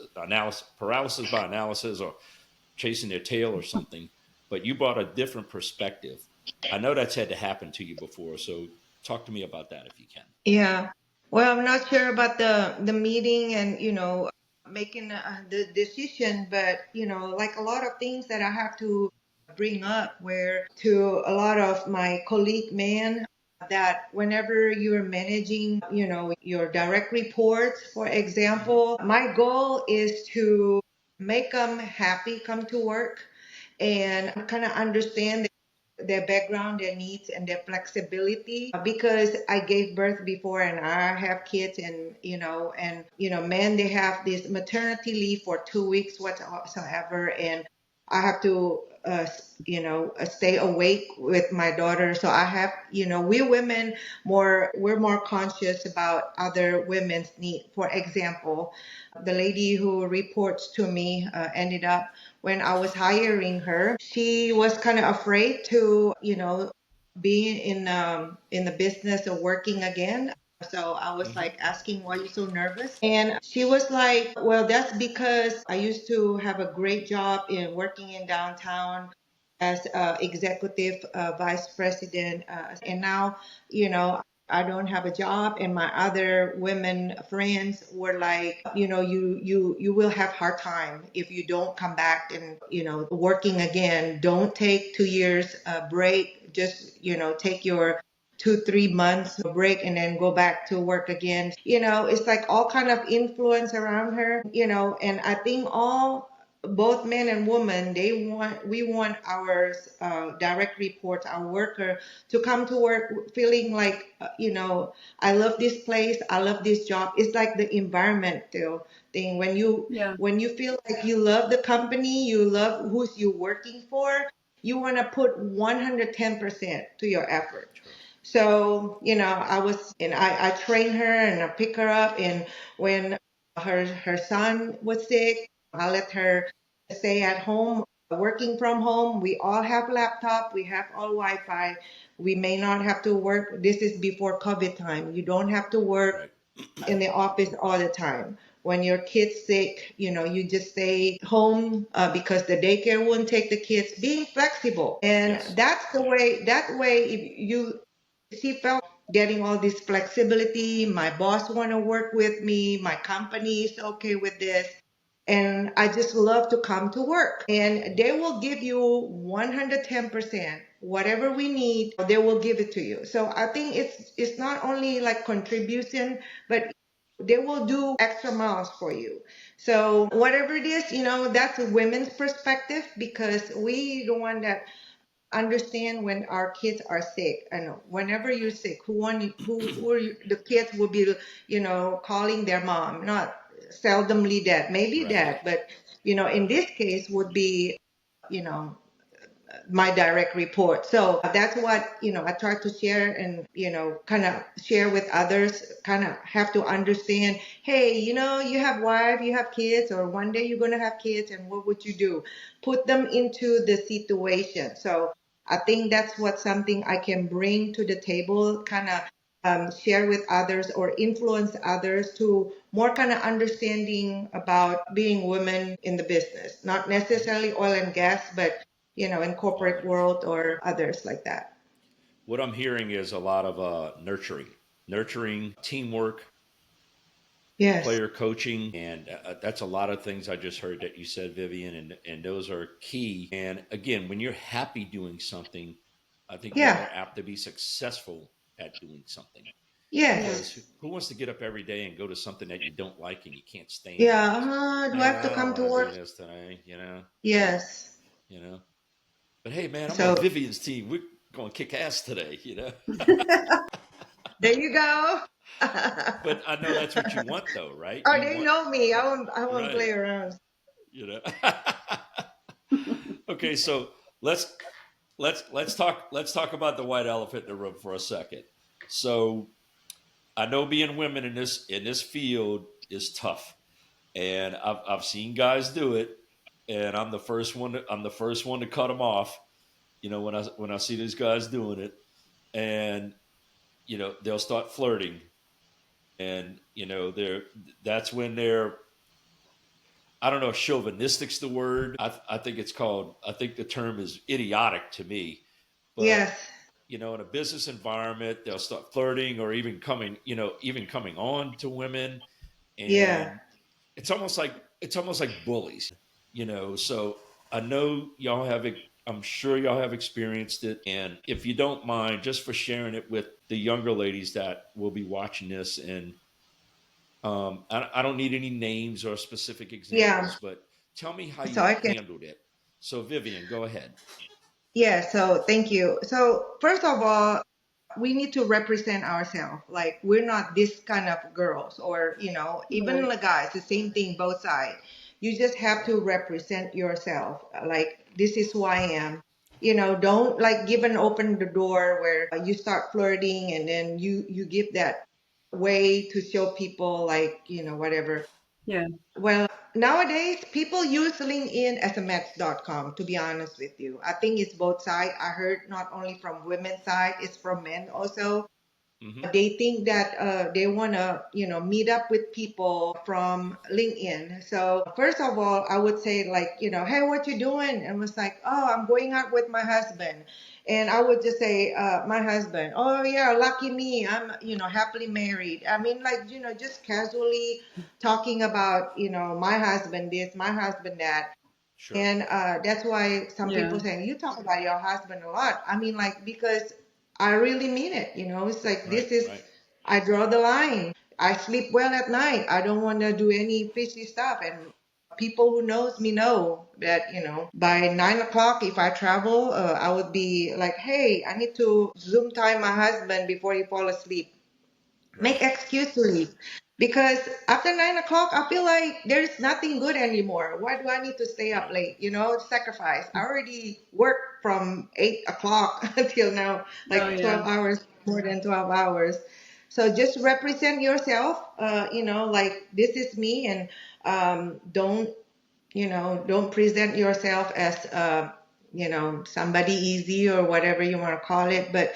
or chasing their tail or something, but you brought a different perspective. I know that's had to happen to you before, so talk to me about that if you can. yeah. Well, I'm not sure about the meeting and making the decision, but like a lot of things that I have to bring up, where to a lot of my colleague men, that whenever you're managing, your direct reports, for Hmm. example, my goal is to make them happy come to work and kind of understand their background, their needs, and their flexibility. Because I gave birth before, and I have kids, and men, they have this maternity leave for 2 weeks whatsoever, and I have to stay awake with my daughter. So I have, we women, we're more conscious about other women's need. For example, the lady who reports to me ended up, when I was hiring her, she was kind of afraid to, being in the business of working again. So I was Hmm. like asking, why are you so nervous? And she was like, well, that's because I used to have a great job in working in downtown as executive vice president, and now, I don't have a job, and my other women friends were like, you will have hard time if you don't come back and working again. Don't take 2 years break. Just take your 2 3 months break and then go back to work again. It's like all kind of influence around her. And I think all both men and women, we want our direct reports, our worker, to come to work feeling like, I love this place, I love this job. It's like the environmental thing. Yeah. When you feel like you love the company, you love who's you working for, you want to put 110% to your effort. Sure. So, I train her and I pick her up. And when her son was sick, I let her stay at home, working from home. We all have laptop, we have all Wi-Fi. We may not have to work. This is before COVID time. You don't have to work Right. in the office all the time. When your kid's sick, you just stay home because the daycare wouldn't take the kids. Being flexible, and Yes. that's the way. That way, if you she felt getting all this flexibility. My boss want to work with me. My company is okay with this. And I just love to come to work. And they will give you 110%. Whatever we need, they will give it to you. So I think it's not only like contribution, but they will do extra miles for you. So whatever it is, that's a women's perspective, because we the one that understand when our kids are sick. And whenever you're sick, who are the kids will be, calling their mom, not seldomly dad, maybe Right. dad, but in this case would be, you know my direct report. So that's what, I try to share, and, kind of share with others, kind of have to understand, hey, you have wife, you have kids, or one day you're going to have kids, and what would you do? Put them into the situation. So I think that's what something I can bring to the table, kind of share with others or influence others to more kind of understanding about being women in the business, not Mhm. necessarily oil and gas, but in All corporate areas. world or others like that. What I'm hearing is a lot of nurturing, teamwork, Yes. player coaching, and that's a lot of things I just heard that you said, Vivian, and those are key. And again, when you're happy doing something, I think you're Yeah. more apt to be successful at doing something. Yes. Yeah. Because who wants to get up every day and go to something that you don't like and you can't stand? Yeah. And it's, Do I have to I don't come to want to do work? this today, Yes. you know. But hey, man, I'm on So Vivian's team. We're going to kick ass today. there you go. But I know that's what you want, though, right? Oh, You they want know me. I won't right, play around. you know. Okay, so let's let's talk about the white elephant in the room for a second. So I know being women in this field is tough, and I've seen guys do it, and I'm the first one to cut them off. When I see these guys doing it, and they'll start flirting, and they're that's when they're, I don't know if chauvinistic's the word. I think it's called. I think the term is idiotic to me. But Yes. in a business environment, they'll start flirting or even coming on to women, Yeah. and it's almost like bullies. So I know y'all have it. I'm sure y'all have experienced it, and if you don't mind, just for sharing it with the younger ladies that will be watching this, and I don't need any names or specific Yeah. examples, but tell me how So you I can. handled it. So, Vivian, go ahead. Yeah. So thank you. So first of all, we need to represent ourselves. Like, we're not this kind of girls, or even Right. the guys. The same thing, both sides. You just have to represent yourself. Like, this is who I am. Don't like give and open the door where you start flirting, and then you give that way to show people, like, whatever. Yeah. Well, nowadays people use LinkedIn as a match.com, to be honest with you. I think it's both sides. I heard not only from women's side, it's from men also. Hmm. They think that they want to meet up with people from LinkedIn. So first of all, I would say, like, hey, what you doing? And was like, oh, I'm going out with my husband. And I would just say, my husband. Oh yeah, lucky me, I'm happily married. I mean, like, just casually talking about my husband this, my husband that. Sure. And that's why some Yeah. people say, you talk about your husband a lot. I mean, like, because I really mean it. It's like, Right. this is, Right. I draw the line. I sleep well at night. I don't want to do any fishy stuff. And People who knows me know that, by 9 o'clock, if I travel, I would be like, hey, I need to Zoom time my husband before he fall asleep. Right. Make excuse to leave. Because after 9 o'clock, I feel like there's nothing good anymore. Why do I need to stay up Right. late? Sacrifice. I already worked from 8 o'clock until now, Oh like yeah. 12 hours, more than 12 hours. So just represent yourself, like this is me, and don't present yourself as somebody easy or whatever you want to call it, but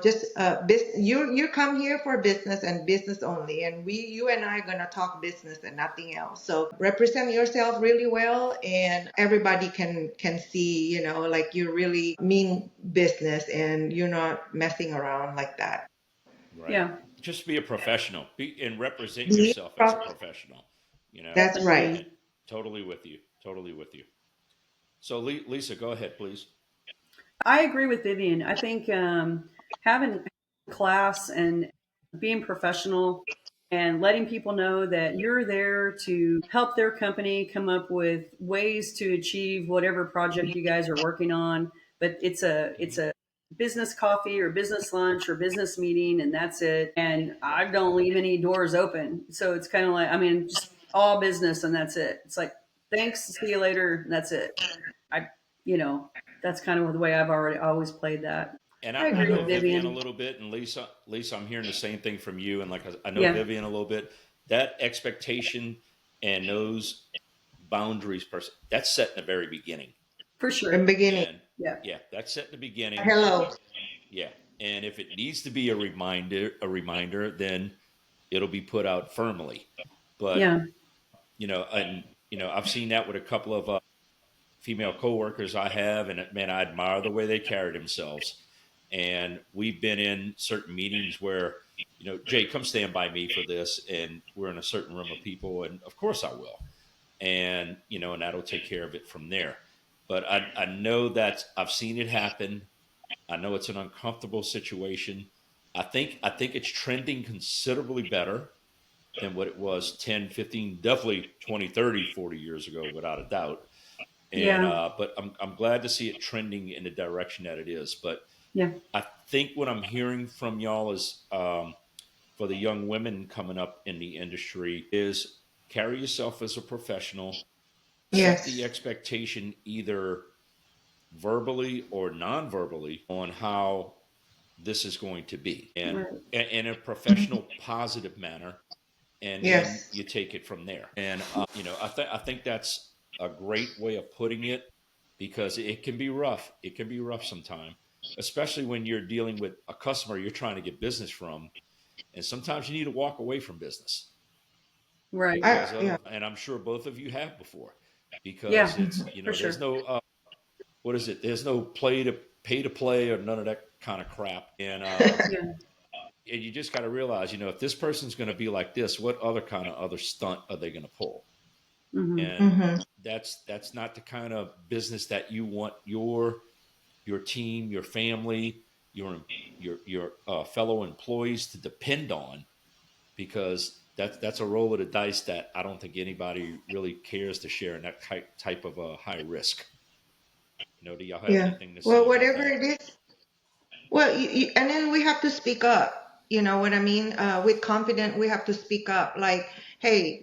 just you come here for business and business only, and you and I are going to talk business and nothing else. So represent yourself really well, and everybody can see, like you really mean business and you're not messing around like that. Right. Yeah, Just be a professional. Be and represent Be yourself as a prof- professional. You know, that's right. and definitely. totally with you. Totally with you. So, Lisa, go ahead, please. I agree with Vivian. I think having class and being professional and letting people know that you're there to help their company come up with ways to achieve whatever project you guys are working on. But it's Hmm. a business coffee or business lunch or business meeting, and that's it. And I don't leave any doors open. So it's kind of like, I mean, just all business and that's it. It's like, thanks, see you later, and that's it. I, you know, that's kind of the way I've already always played that. And I I agree know with Vivian a Vivian. little bit, and Lisa, I'm hearing the same thing from you. And like I know Yeah, Vivian a little bit. That expectation and those boundaries, person, that's set in the very beginning. for In sure. beginning. And Yeah, yeah, that's set in the beginning. Hello. Yeah, and if it needs to be a reminder, then it'll be put out firmly. But yeah, I've seen that with a couple of female coworkers I have, and man, I admire the way they carry themselves. And we've been in certain meetings where, Jay, come stand by me for this, and we're in a certain room of people, and of course I will, and and that'll take care of it from there. But I know that I've seen it happen. I know it's an uncomfortable situation. I think it's trending considerably better than what it was 10, 15, definitely 20, 30, 40 years ago, without a doubt. And yeah, but I'm glad to see it trending in the direction that it is. But yeah. I think what I'm hearing from y'all is, for the young women coming up in the industry, is carry yourself as a professional, set the Yes. expectation either verbally or non-verbally on how this is going to be, and Right. in a professional, positive manner, and then Yes. you take it from there. And I think that's a great way of putting it, because it can be rough. It can be rough sometimes, especially when you're dealing with a customer you're trying to get business from, and sometimes you need to walk away from business Right. because Yeah. of, and I'm sure both of you have before, because Yeah, it's for there's sure. no what is it? There's no pay to play or none of that kind of crap, Yeah. and you just got to realize, if this person's going to be like this, what other kind of other stunt are they going to pull? Hmm. And Hmm. that's not the kind of business that you want your team, your family, your fellow employees to depend on, because that's a roll of the dice that I don't think anybody really cares to share in that type of a high risk. Do y'all have Yeah. anything to say Well, about whatever that? it is. Well, and then we have to speak up. You know what I mean? With confidence, we have to speak up. Like, hey,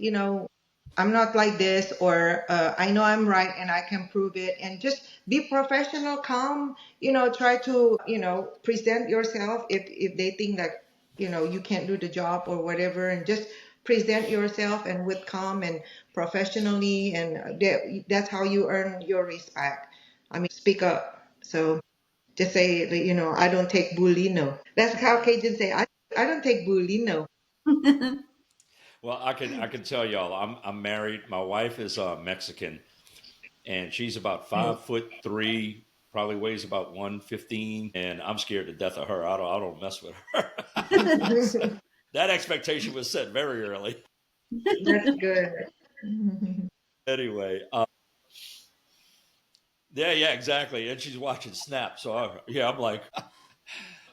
I'm not like this, or I know I'm right and I can prove it. And just be professional, calm. Try to present yourself if they think that you can't do the job or whatever, and just present yourself and with calm and professionally, and that's how you earn your respect. I mean, speak up. So. Just say, like, I don't take bully, no. That's how Right. Cajuns say, I don't take bully, no. Well, I can tell y'all, I'm married. My wife is Mexican, and she's about Mm. 5'3", probably weighs about 115, and I'm scared to death of her. I don't mess with her. So that expectation was set very early. That's good. Anyway, yeah, yeah, exactly. And she's watching Snap, so yeah, I'm like,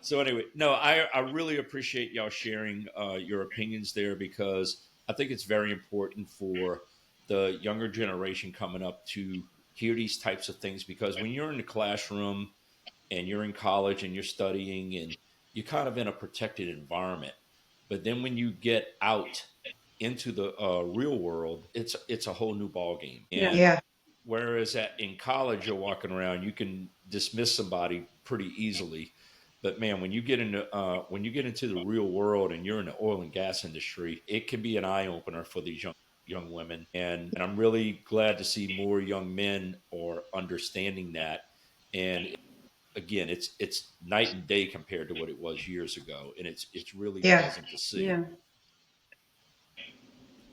so anyway, no, I really appreciate y'all sharing your opinions there, because I think it's very important for the younger generation coming up to hear these types of things, because when you're in the classroom and you're in college and you're studying and you're kind of in a protected environment, but then when you get out into the real world, it's a whole new ball game. Yeah. And Yeah. whereas in college, you're walking around, you can dismiss somebody pretty easily. But man, when you get into the real world and you're in the oil and gas industry, it can be an eye opener for these young women. And I'm really glad to see more young men are understanding that. And again, it's night and day compared to what it was years ago, and it's really Yeah. pleasant to see. Yeah.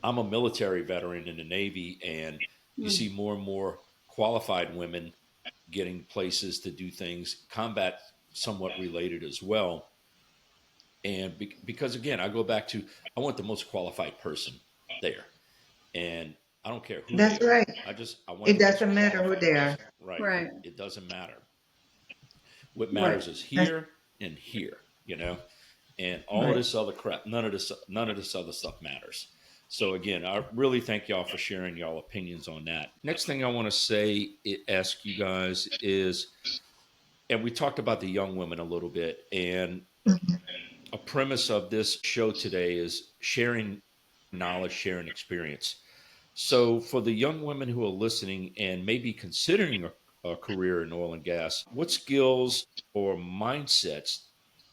I'm a military veteran in the Navy, and you Mm. see more and more qualified women getting places to do things, combat somewhat related as well. And because again, I go back to I want the most qualified person there, and I don't care who they That's are. right. I want It the most doesn't matter who qualified they are. person. Right. Right. It doesn't matter. What Right. matters is That's here and here. And all right. this other crap, none of this other stuff matters. So again, I really thank y'all for sharing y'all opinions on that. Next thing I want to say, ask you guys is, and we talked about the young women a little bit, and Mhm. a premise of this show today is sharing knowledge, sharing experience. So for the young women who are listening and maybe considering a career in oil and gas, what skills or mindsets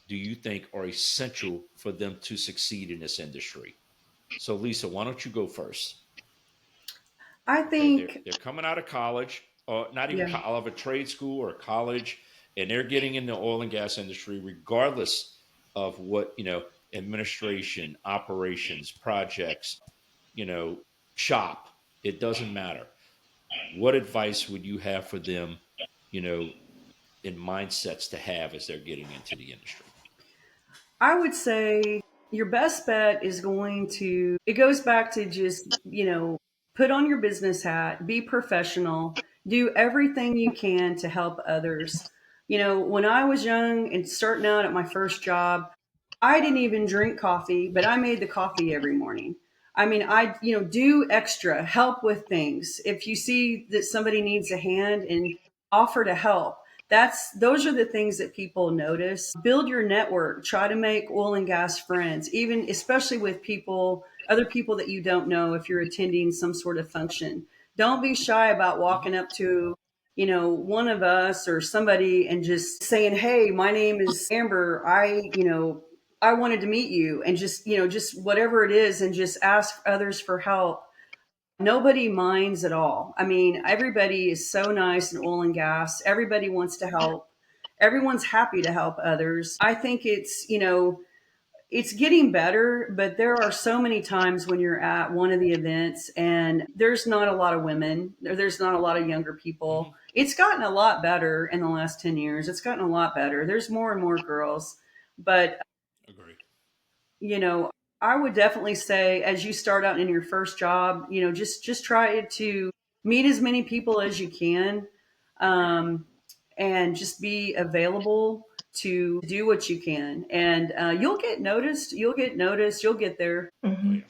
do you think are essential for them to succeed in this industry? So, Lisa, why don't you go first? I Okay, think, they're coming out of college, or not even yeah. out of a trade school or college, and they're getting in the oil and gas industry, regardless of what administration, operations, projects, you know, shop. It doesn't matter. What advice would you have for them? You know, in mindsets to have as they're getting into the industry. I would say your best bet is it goes back to just, put on your business hat, be professional, do everything you can to help others. When I was young and starting out at my first job, I didn't even drink coffee, but I made the coffee every morning. I mean, do extra, help with things. If you see that somebody needs a hand and offer to help, those are the things that people notice. Build your network, try to make oil and gas friends, even especially with other people that you don't know if you're attending some sort of function. Don't be shy about Mm-hmm. walking up to one of us or somebody and just saying, "Hey, my name is Amber. I wanted to meet you," and just whatever it is, and just ask others for help. Nobody minds at all. I mean, everybody is so nice in oil and gas. Everybody wants to help. Everyone's happy to help others. I think it's getting better, but there are so many times when you're at one of the events and there's not a lot of women, there's not a lot of younger Mm-hmm. people. It's gotten a lot better in the last 10 years. It's gotten a lot better. There's more and more girls, but Agree. you know, I would definitely say as you start out in your first job, just try to meet as many people as you can, um, and just be available to do what you can, and you'll get noticed. You'll get noticed. You'll get there. Oh Mhm. yeah.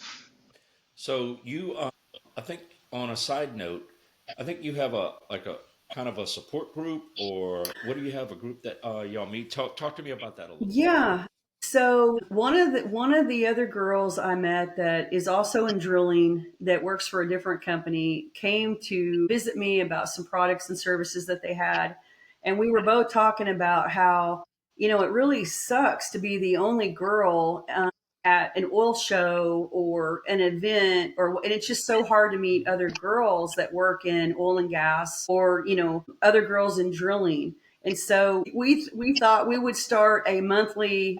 So you, I think, on a side note, I think you have a like a kind of a support group, or what do you have a group that y'all meet? Talk to me about that a little bit. Yeah. So one of the other girls I met that is also in drilling that works for a different company came to visit me about some products and services that they had, and we were both talking about how it really sucks to be the only girl at an oil show or an event, and it's just so hard to meet other girls that work in oil and gas or other girls in drilling. And so we thought we would start a monthly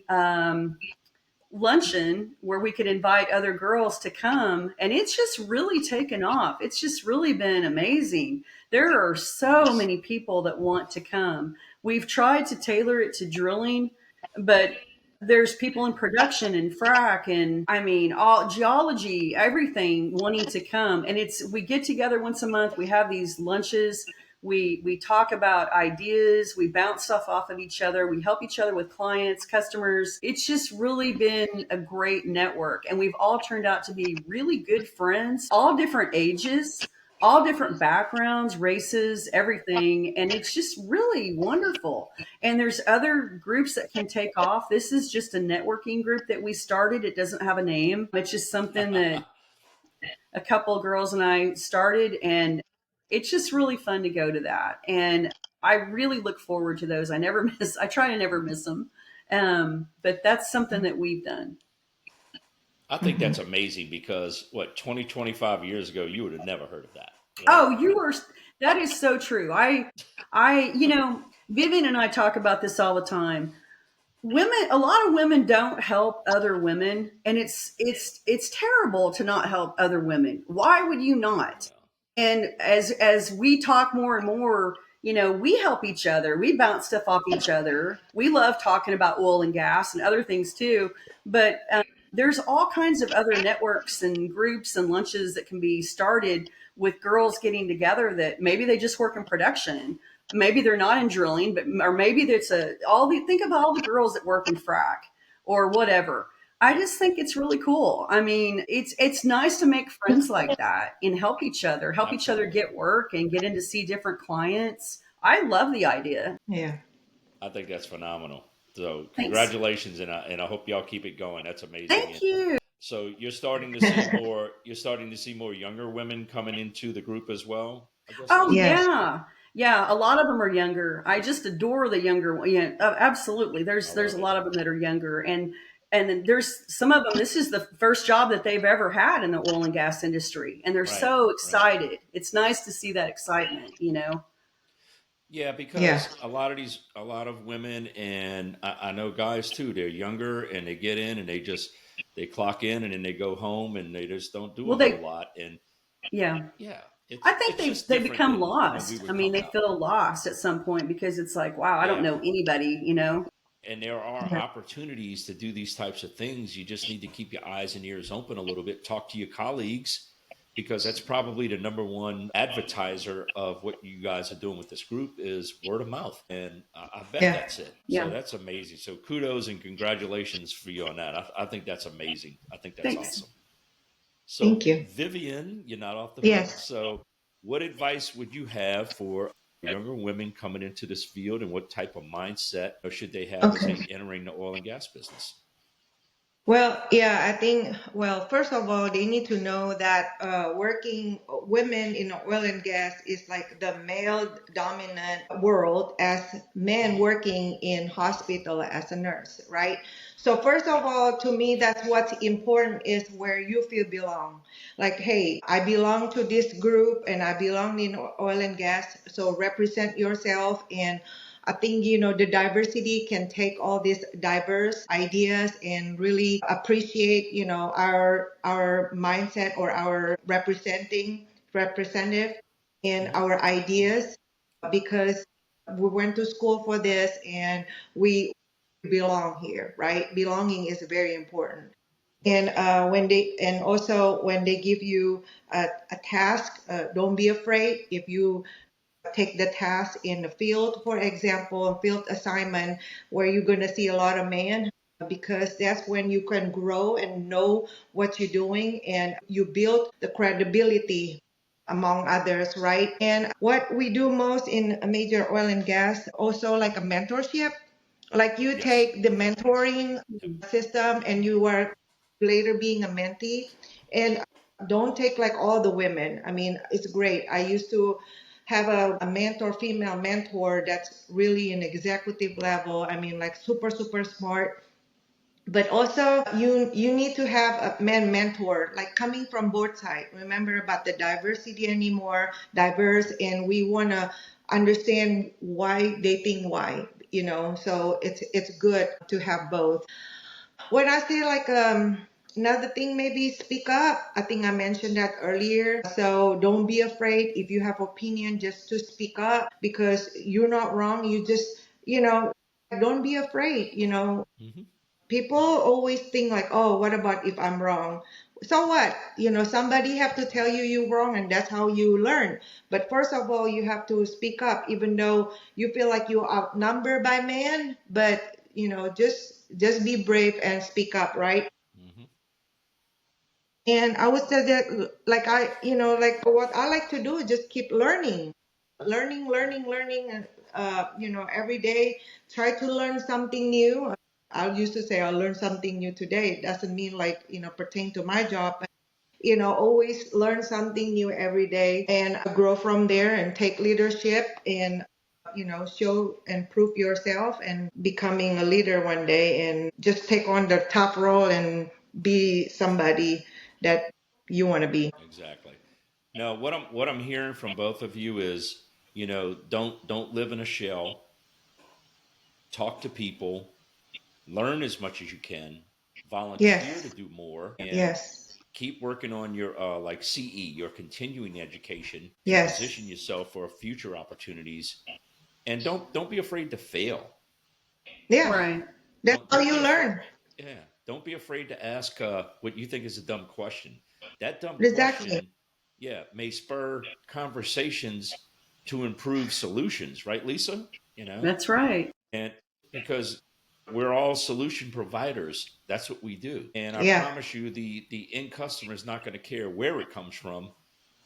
luncheon where we could invite other girls to come, and it's just really taken off. It's just really been amazing. There are so Nice. many people that want to come. We've tried to tailor it to drilling, but there's people in production and frac and I mean all geology, everything wanting to come. And we get together once a month. We have these lunches. We talk about ideas, we bounce stuff off of each other, we help each other with clients, customers. It's just really been a great network, and we've all turned out to be really good friends, all different ages, all different backgrounds, races, everything, and it's just really wonderful. And there's other groups that can take off. This is just a networking group that we started. It doesn't have a name. It's just something that a couple of girls and I started, and it's just really fun to go to that. And I really look forward to those. I never miss. I try to never miss them. But that's something that we've done. I think Mhm. that's amazing because what 20, 25 years ago, you would have never heard of that, right? Oh, you were. That is so true. I, Vivian and I talk about this all the time. Women, a lot of women don't help other women, and it's terrible to not help other women. Why would you not? Yeah. And as we talk more and more, we help each other, we bounce stuff off each other, we love talking about oil and gas and other things too. But there's all kinds of other networks and groups and lunches that can be started with girls getting together, that maybe they just work in production, maybe they're not in drilling, but or maybe it's a all the think of all the girls that work in frac or whatever. I just think it's really cool. I mean, it's nice to make friends like that and help each other Absolutely. get work and get in to see different clients. I love the idea. Yeah. I think that's phenomenal. So Thanks. congratulations, and I hope y'all keep it going. That's amazing. Thank And you. so you're starting to see more. You're starting to see more younger women coming into the group as well. I guess Oh that's Yes. yeah. Yeah, a lot of them are younger. I just adore the younger one. Yeah, absolutely. I There's love a it. lot of them that are younger, and then there's some of them. This is the first job that they've ever had in the oil and gas industry, and they're Right. so Right. excited. It's nice to see that excitement. Yeah, Yeah. because a lot of women, and I know guys too. They're younger and they get in and they clock in and then they go home and they just don't do a Well, whole lot. And yeah. yeah, I think it's just they different become than when we lost. were I mean, coming they up. feel lost at some point because it's like, wow, I don't Yeah, know anybody. and there are Yeah. opportunities to do these types of things. You just need to keep your eyes and ears open a little bit. Talk to your colleagues because that's probably the number one advertiser of what you guys are doing with this group is word of mouth, and I bet Yeah. that's it. So Yeah. that's amazing. So kudos and congratulations for you on that. I think that's amazing. I think that's Thanks. awesome. Thank So you. Vivian, you're not off the hook. Yes. So what advice would you have for younger women coming into this field, and what type of mindset should they have as Okay. they entering the oil and gas business? Well, yeah, I think, well, first of all, they need to know that working women in oil and gas is like the male dominant world as men working in hospital as a nurse, right? So first of all, to me, that's what's important is where you feel belong. Like, hey, I belong to this group and I belong in oil and gas. So represent yourself. And I think, the diversity can take all these diverse ideas and really appreciate, our mindset or our representative and Hmm. our ideas because we went to school for this and we belong here, right? Belonging is very important. And also when they give you a task, don't be afraid if you take the task in the field, for example, a field assignment where you're going to see a lot of men, because that's when you can grow and know what you're doing and you build the credibility among others, right? And what we do most in a major oil and gas, also like a mentorship, like you Yes. take the mentoring Yep. system and you are later being a mentee, and don't take like all the women. I mean, it's great. I used to have a mentor, female mentor that's really an executive level. I mean, like super, super smart. But also you need to have a man mentor, like coming from both sides. Remember about the diversity anymore, diverse, and we wanna understand why they think why. So it's good to have both. When I say like another thing, maybe speak up. I think I mentioned that earlier. So don't be afraid if you have opinion just to speak up because you're not wrong. You just don't be afraid. Hmm. People always think like, oh, what about if I'm wrong? so what? Somebody have to tell you you're wrong, and that's how you learn. But first of all, you have to speak up, even though you feel like you're outnumbered by man. But just be brave and speak up, right? Hmm. And I would say that, like like what I like to do is just keep learning, and every day try to learn something new. I used to say I'll learn something new today. It doesn't mean like pertain to my job. Always learn something new every day and grow from there and take leadership and show and prove yourself and becoming a leader one day and just take on the top role and be somebody that you want to be. Exactly. No, what I'm hearing from both of you is, don't live in a shell. Talk to people, learn as much as you can, volunteer to Yes. do more, and Yes. keep working on your like CE, your continuing education, to position Yes. yourself for future opportunities. And don't be afraid to fail. Yeah. Right. That's Don't how don't you be afraid. learn. Yeah, don't be afraid to ask what you think is a dumb question. That dumb Exactly. question, yeah, may spur conversations to improve solutions, right, Lisa? You know, That's right. and because we're all solution providers, that's what we do. And I Yeah. promise you, the end customer is not going to care where it comes from.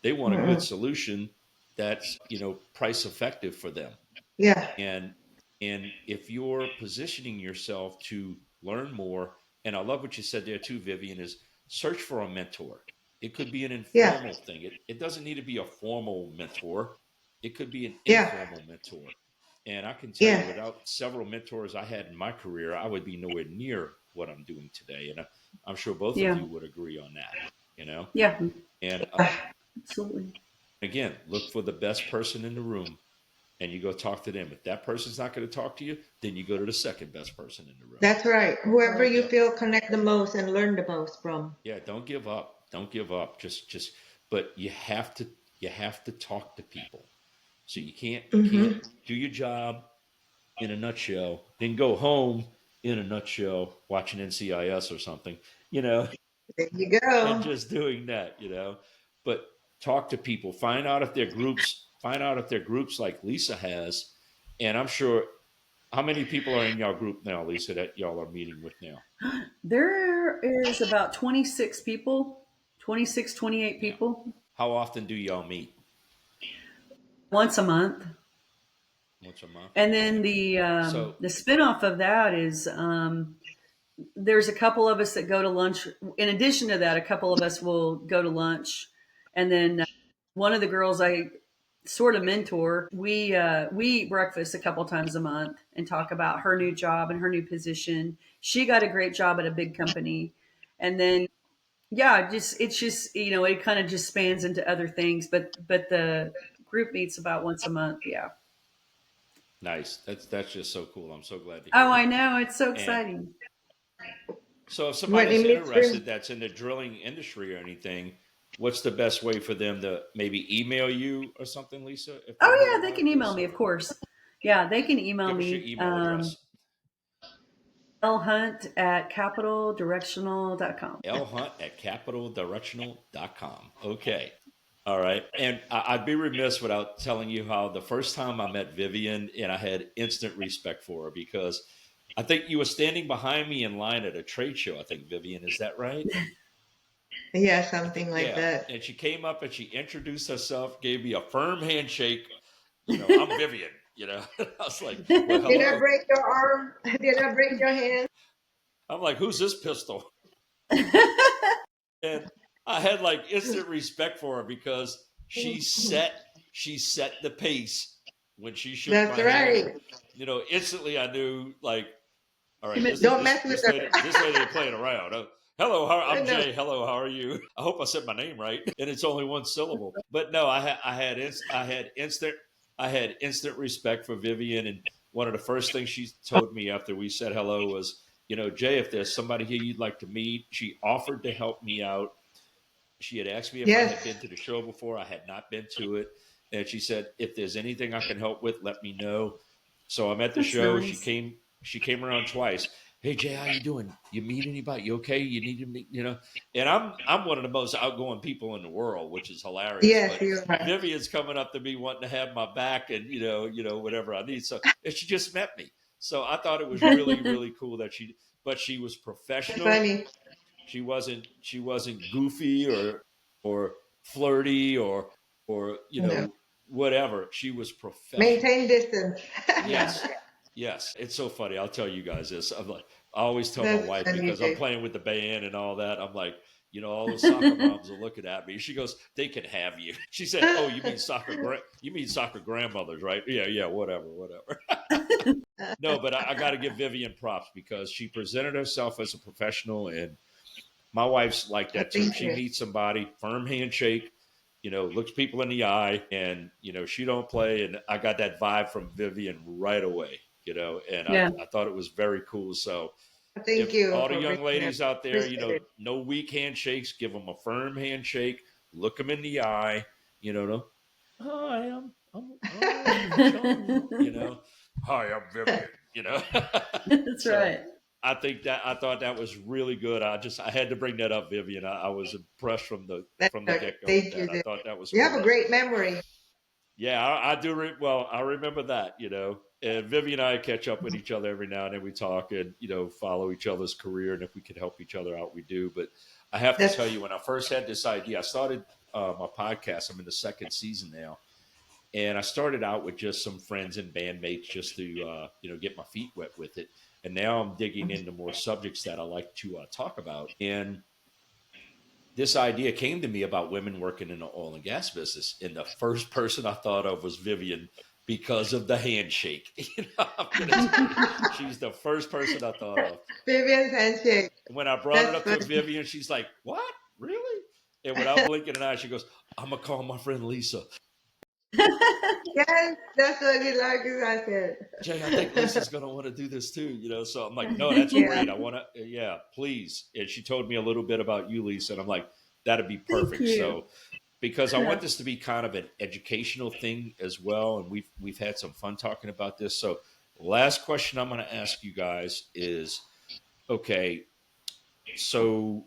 They want a good Mm-mm. solution that's price effective for them. Yeah. And if you're positioning yourself to learn more, and I love what you said there too, Vivian, is search for a mentor. It could be an Yeah. informal thing. It doesn't need to be a formal mentor. It could be an Yeah. informal mentor. And I can tell you, Yeah. without several mentors I had in my career, I would be nowhere near what I'm doing today. And I'm sure both of Yeah. you would agree on that, you know? Yeah. And Absolutely. again, look for the best person in the room and you go talk to them. If that person's not going to talk to you, then you go to the second best person in the room. That's right. Whoever Right. you Yep. feel connect the most and learn the most from. Yeah. Don't give up. Don't give up. But you have to talk to people. So you can't Mm-hmm. do your job in a nutshell, then go home in a nutshell, watching NCIS or something, you know, There you and go. just doing that. But talk to people, find out if they're groups like Lisa has. And I'm sure, how many people are in y'all group now, Lisa, that y'all are meeting with now? There is about 26 people, 26, 28 Yeah. people How often do y'all meet? once a month. Once a month? And then Okay. the So, spinoff of that is there's a couple of us that go to lunch. In addition to that, a couple of us will go to lunch, and then one of the girls I sort of mentor, we eat breakfast a couple times a month and talk about her new job and her new position. She got a great job at a big company, and then yeah, just it's just it kind of just spans into other things, but the group meets about once a month. Yeah. nice. That's just so cool. I'm so glad to Oh, hear I that. know, it's so And exciting. so, if When somebody's it meets room. interested that's in the drilling industry or anything, what's the best way for them to maybe email you or something, Lisa, if they heard Oh yeah, they about can email this? me, of Or course. Yeah, they can email give us your me. email address. lhunt@capitaldirectional.com. lhunt@capitaldirectional.com. Okay. All right. And I'd be remiss without telling you how the first time I met Vivian, and I had instant respect for her because I think you were standing behind me in line at a trade show. I think, Vivian, is that right? Yeah, I think, something like yeah. that. And she came up and she introduced herself, gave me a firm handshake. I'm Vivian. I was like, well, Did I hello. break your arm? Did I break your hand? I'm like, who's this pistol? And I had like instant respect for her because she set the pace when she shook That's my hand, and right. instantly I knew, like, all You right, met- this Don't this mess with this lady her. this lady ain't playing around. Hello, I'm No. Jay. Hello, how are you? I hope I said my name right, and it's only one syllable. But no, I had instant respect for Vivian, and one of the first things she told me after we said hello was, Jay, if there's somebody here you'd like to meet, she offered to help me out. She had asked me if I had Yes. been to the show before. I had not been to it. And she said, if there's anything I can help with, let me know. So I'm at the That's show. She nice. came, she came around twice. hey Jay, how you doing? You meet anybody? You okay? You need to meet, And I'm one of the most outgoing people in the world, which is hilarious. Yes, But you are. Vivian's coming up to me wanting to have my back and whatever I need. So and she just met me. So I thought it was really, really cool that but she was It's professional. funny. She wasn't goofy or flirty or No. whatever. She was professional. Maintain distance. Yeah. Yes. Yes. It's so funny. I'll tell you guys this. I'm like, I always tell my That's wife funny, because I'm Jay. playing with the band and all that. I'm like, all those soccer moms are looking at me. She goes, "They can have you." She said, "Oh, you mean soccer grandmothers, right?" Yeah, yeah, whatever, whatever. No, but I got to give Vivian props because she presented herself as a professional, and my wife's like that too. Thank She you. meets somebody, firm handshake, looks people in the eye, and she don't play. And I got that vibe from Vivian right away. And I, Yeah. I thought it was very cool. So Thank if you all the for young bringing it. ladies out there, Appreciate it. no weak handshakes, give them a firm handshake, look them in the eye, no, hi, I'm John, hi, I'm Vivian. That's So right. I thought that was really good. I had to bring that up, Vivian. I was impressed That's from the okay. get go with Thank you, that. I Jay. thought that was You have a cool. great memory. Yeah, I do. Well, I remember that. And Vivian and I catch up with each other every now and then. We talk and follow each other's career, and if we can help each other out, we do. But I have to tell That's you, when I first had this idea, I started my podcast. I'm in the second season now, and I started out with just some friends and bandmates just to get my feet wet with it. And now I'm digging into more subjects that I like to talk about. And this idea came to me about women working in the oil and gas business. And the first person I thought of was Vivian because of the handshake. I'm going to tell you, she's the first person I thought of. Vivian's handshake. And when I brought it That's up to funny. Vivian, she's like, "What? Really?" And without blinking an eye, she goes, "I'm going to call my friend Lisa. Yes, that's what you like. I said. Jay, I think Lisa's going to want to do this too. So I'm like, no, that's Yeah, great. I want to, yeah, please. And she told me a little bit about you, Lisa. And I'm like, that'd be Thank perfect. you. So, because I Yeah. want this to be kind of an educational thing as well. And we've had some fun talking about this. So, last question I'm going to ask you guys is okay, so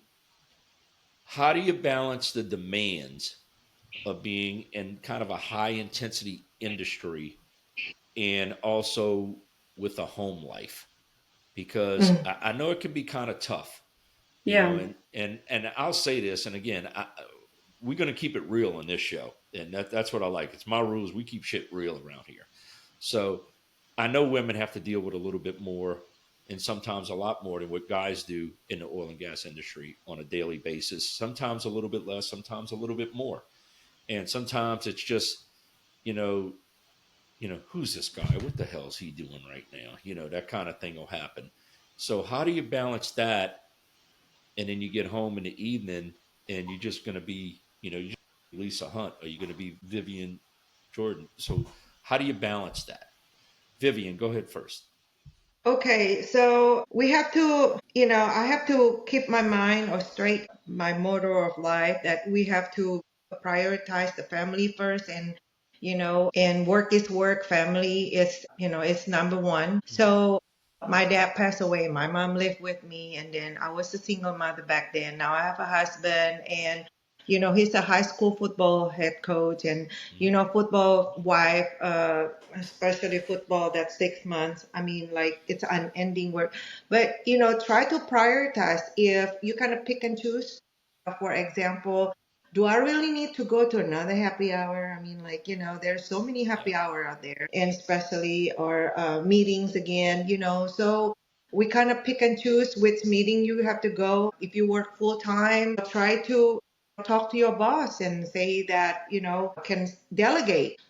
how do you balance the demands of being in kind of a high intensity industry and also with a home life? Because mm, I know it can be kind of tough, Yeah. and I'll say this, and again, we're going to keep it real in this show, and that's what I like. It's my rules. We keep shit real around here. So I know women have to deal with a little bit more, and sometimes a lot more than what guys do in the oil and gas industry on a daily basis. Sometimes a little bit less, sometimes a little bit more, and sometimes it's just you know who's this guy? What the hell is he doing right now? That kind of thing will happen. So how do you balance that? And then you get home in the evening and you're just going to be, you're Lisa Hunt. Are you going to be Vivian Jordan? So how do you balance that? Vivian, go ahead first. okay, so we have to, I have to keep my mind or straight my motto of life that we have to prioritize the family first and work is work, family is, it's number one. Mm-hmm. So my dad passed away. My mom lived with me, and then I was a single mother back then. Now I have a husband, and he's a high school football head coach, and Mm-hmm. football wife, especially football, that's 6 months. I mean, like it's unending work. But try to prioritize. If you kind of pick and choose, for example, do I really need to go to another happy hour? I mean, like, there's so many Yeah, happy hour out there, and especially or meetings again, so we kind of pick and choose which meeting you have to go. If you work full time, try to talk to your boss and say that, can delegate,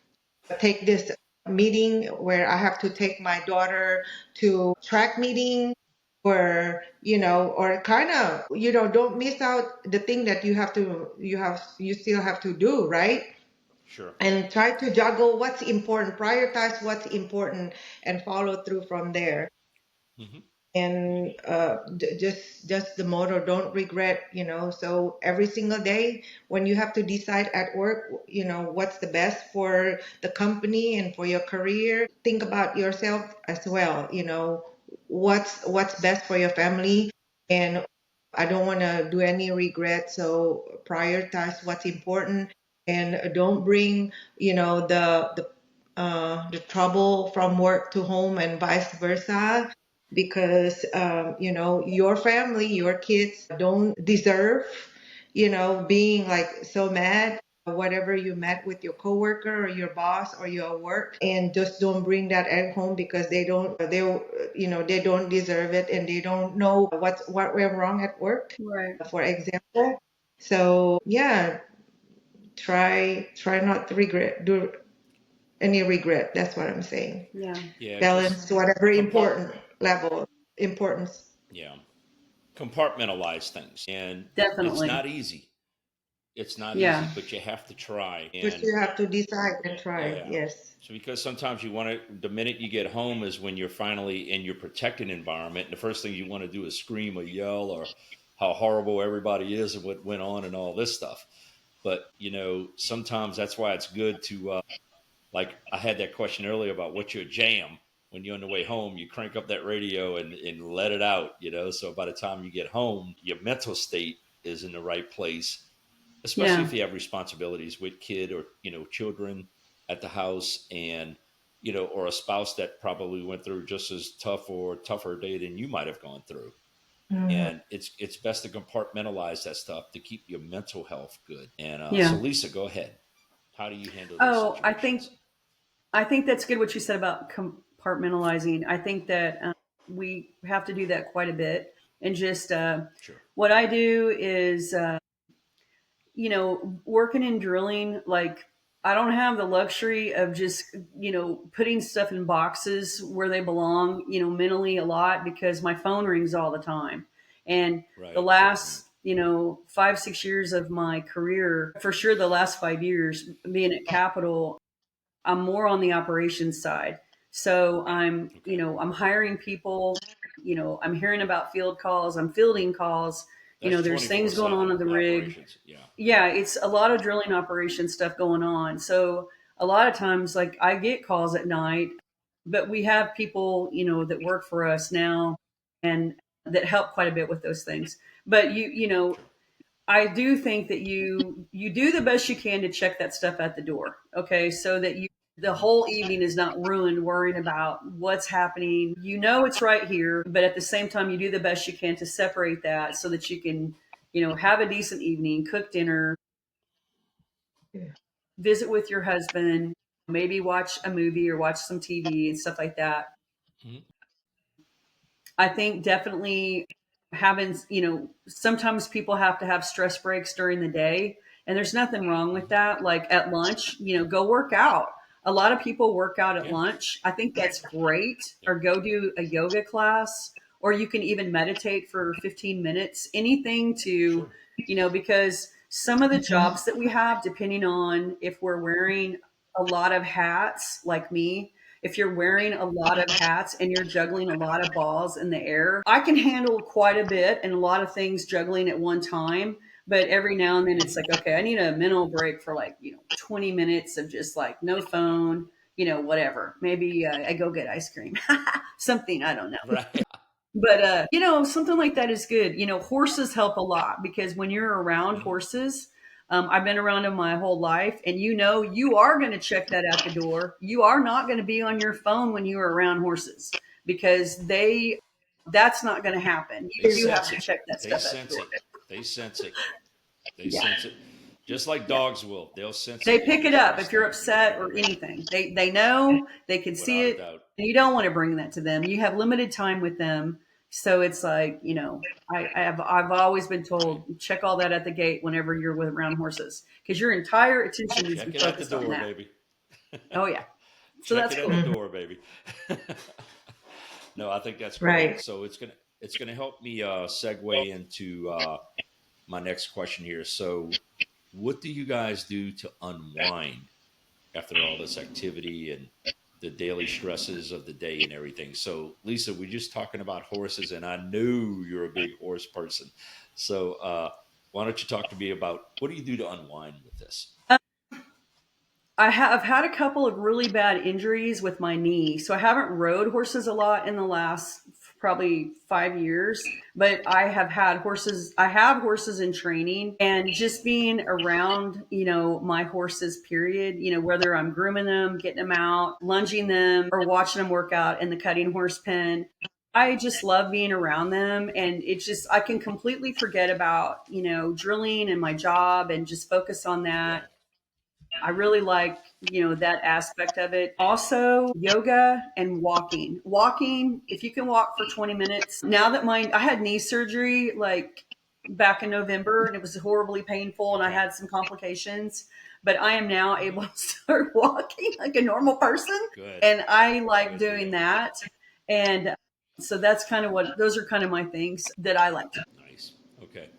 take this meeting where I have to take my daughter to track meeting, or kind of, don't miss out the thing that you still have to do, right? sure. And try to juggle what's important, prioritize what's important, and follow through from there. Mm-hmm. And just the motto, don't regret. So every single day when you have to decide at work, what's the best for the company and for your career, think about yourself as well. what's best for your family, and I don't want to do any regret. So prioritize what's important, and don't bring, the trouble from work to home and vice versa, because your family, your kids don't deserve, being like so mad whatever you met with your coworker or your boss or your work, and just don't bring that at home, because they don't deserve it, and they don't know what went wrong at work, Right. for example. So yeah, try not to do any regret. That's what I'm saying. Yeah. Yeah, just Balance whatever compart. important level importance. Yeah, compartmentalize things, and it's Definitely. not easy. It's not easy, Yeah. but you have to try. But And you have to decide and try. yeah, Yes. so because sometimes you want to, the minute you get home is when you're finally in your protected environment, and the first thing you want to do is scream or yell or how horrible everybody is and what went on and all this stuff. But sometimes that's why it's good to like I had that question earlier about what's your jam. When you're on the way home, you crank up that radio and let it out, so by the time you get home, your mental state is in the right place, especially Yeah. if you have responsibilities with kid or children at the house, and or a spouse that probably went through just as tough or tougher day than you might have gone through. Mhm. And it's best to compartmentalize that stuff to keep your mental health good. And so Yeah. Lisa, go ahead. How do you handle those Oh, situations? I think that's good what you said about compartmentalizing. I think that we have to do that quite a bit. And just Sure. what I do is, working in drilling, like I don't have the luxury of just, putting stuff in boxes where they belong, mentally a lot, because my phone rings all the time. And the Right. Right. last, 5, 6 years of my career, for sure, the last 5 years being at Capital, I'm more on the operations side. So Okay. I'm hiring people, I'm hearing about field calls, I'm fielding calls, That's there's twenty four things going on seven in the rig. operations. Yeah. Yeah, it's a lot of drilling operation stuff going on. So a lot of times, like I get calls at night, but we have people, that work for us now and that help quite a bit with those things. But Sure. I do think that you do the best you can to check that stuff at the door, okay, so that the Hmm. whole evening is not ruined worrying about what's happening. You know it's right here, but at the same time you do the best you can to separate that so that you can, have a decent evening, cook dinner, Yeah. visit with your husband, maybe watch a movie or watch some TV and stuff like that. Hmm. I think definitely having, sometimes people have to have stress breaks during the day, and there's nothing wrong with Hmm. that. Like at lunch, go work out. A lot of people work out at Yeah. lunch. I think that's great. Yeah. Or go do a yoga class, or you can even meditate for 15 minutes, anything to, Sure. because some of the Mhm. jobs that we have, depending on if we're wearing a lot of hats, like me, if you're wearing a lot of hats and you're juggling a lot of balls in the air, I can handle quite a bit and a lot of things juggling at one time. But every now and then it's Hmm. like, okay, I need a mental break for like, 20 minutes of just like no phone, whatever. Maybe I go get ice cream, something, I don't know. Right. But something like that is good. Horses help a lot because when you're around Hmm. horses, I've been around them my whole life, and you are going to check that at the door. You are not going to be on your phone when you are around horses because that's not going to happen. They You have sense to it. check that They stuff at the sense door. it. They sense it. They Yeah, sense it. Just like yeah. dogs will. They'll sense They it when pick you're it up if stressed you're and you don't upset have it or right. anything. They know, they can see Without a it, doubt. and you don't want to bring that to them. You have limited time with them, so it's like I've always been Right. told check all that at the gate whenever you're with around horses because your entire attention needs to Check be it at the focused on door, that. baby. Oh yeah, so Check that's it at the cool. Mhm. door, baby. No, I think that's great. Right. So it's gonna help me segue into my next question here. So, what do you guys do to unwind after all this activity and the daily stresses of the day and everything? So, Lisa, we're just talking about horses, and I knew you're a big horse person. So, why don't you talk to me about what do you do to unwind with this? I've had a couple of really bad injuries with my knee, so I haven't rode horses a lot in the last probably 5 years, but I have horses in training, and just being around, my horses, period, whether I'm grooming them, getting them out, lunging them, or watching them work out in the cutting horse pen. I just love being around them, and it's just, I can completely forget about, drilling and my job and just focus on Yeah. that. I really like, that aspect of it. Also, yoga and walking. Walking, if you can walk for 20 minutes. Now that I had knee surgery like back in November, and it was horribly painful and I Okay. had some complications, but I am now able to start walking like a normal person. Good. And I like Good for doing you. that. And so that's kind of those are kind of my things that I like to. Nice. Okay.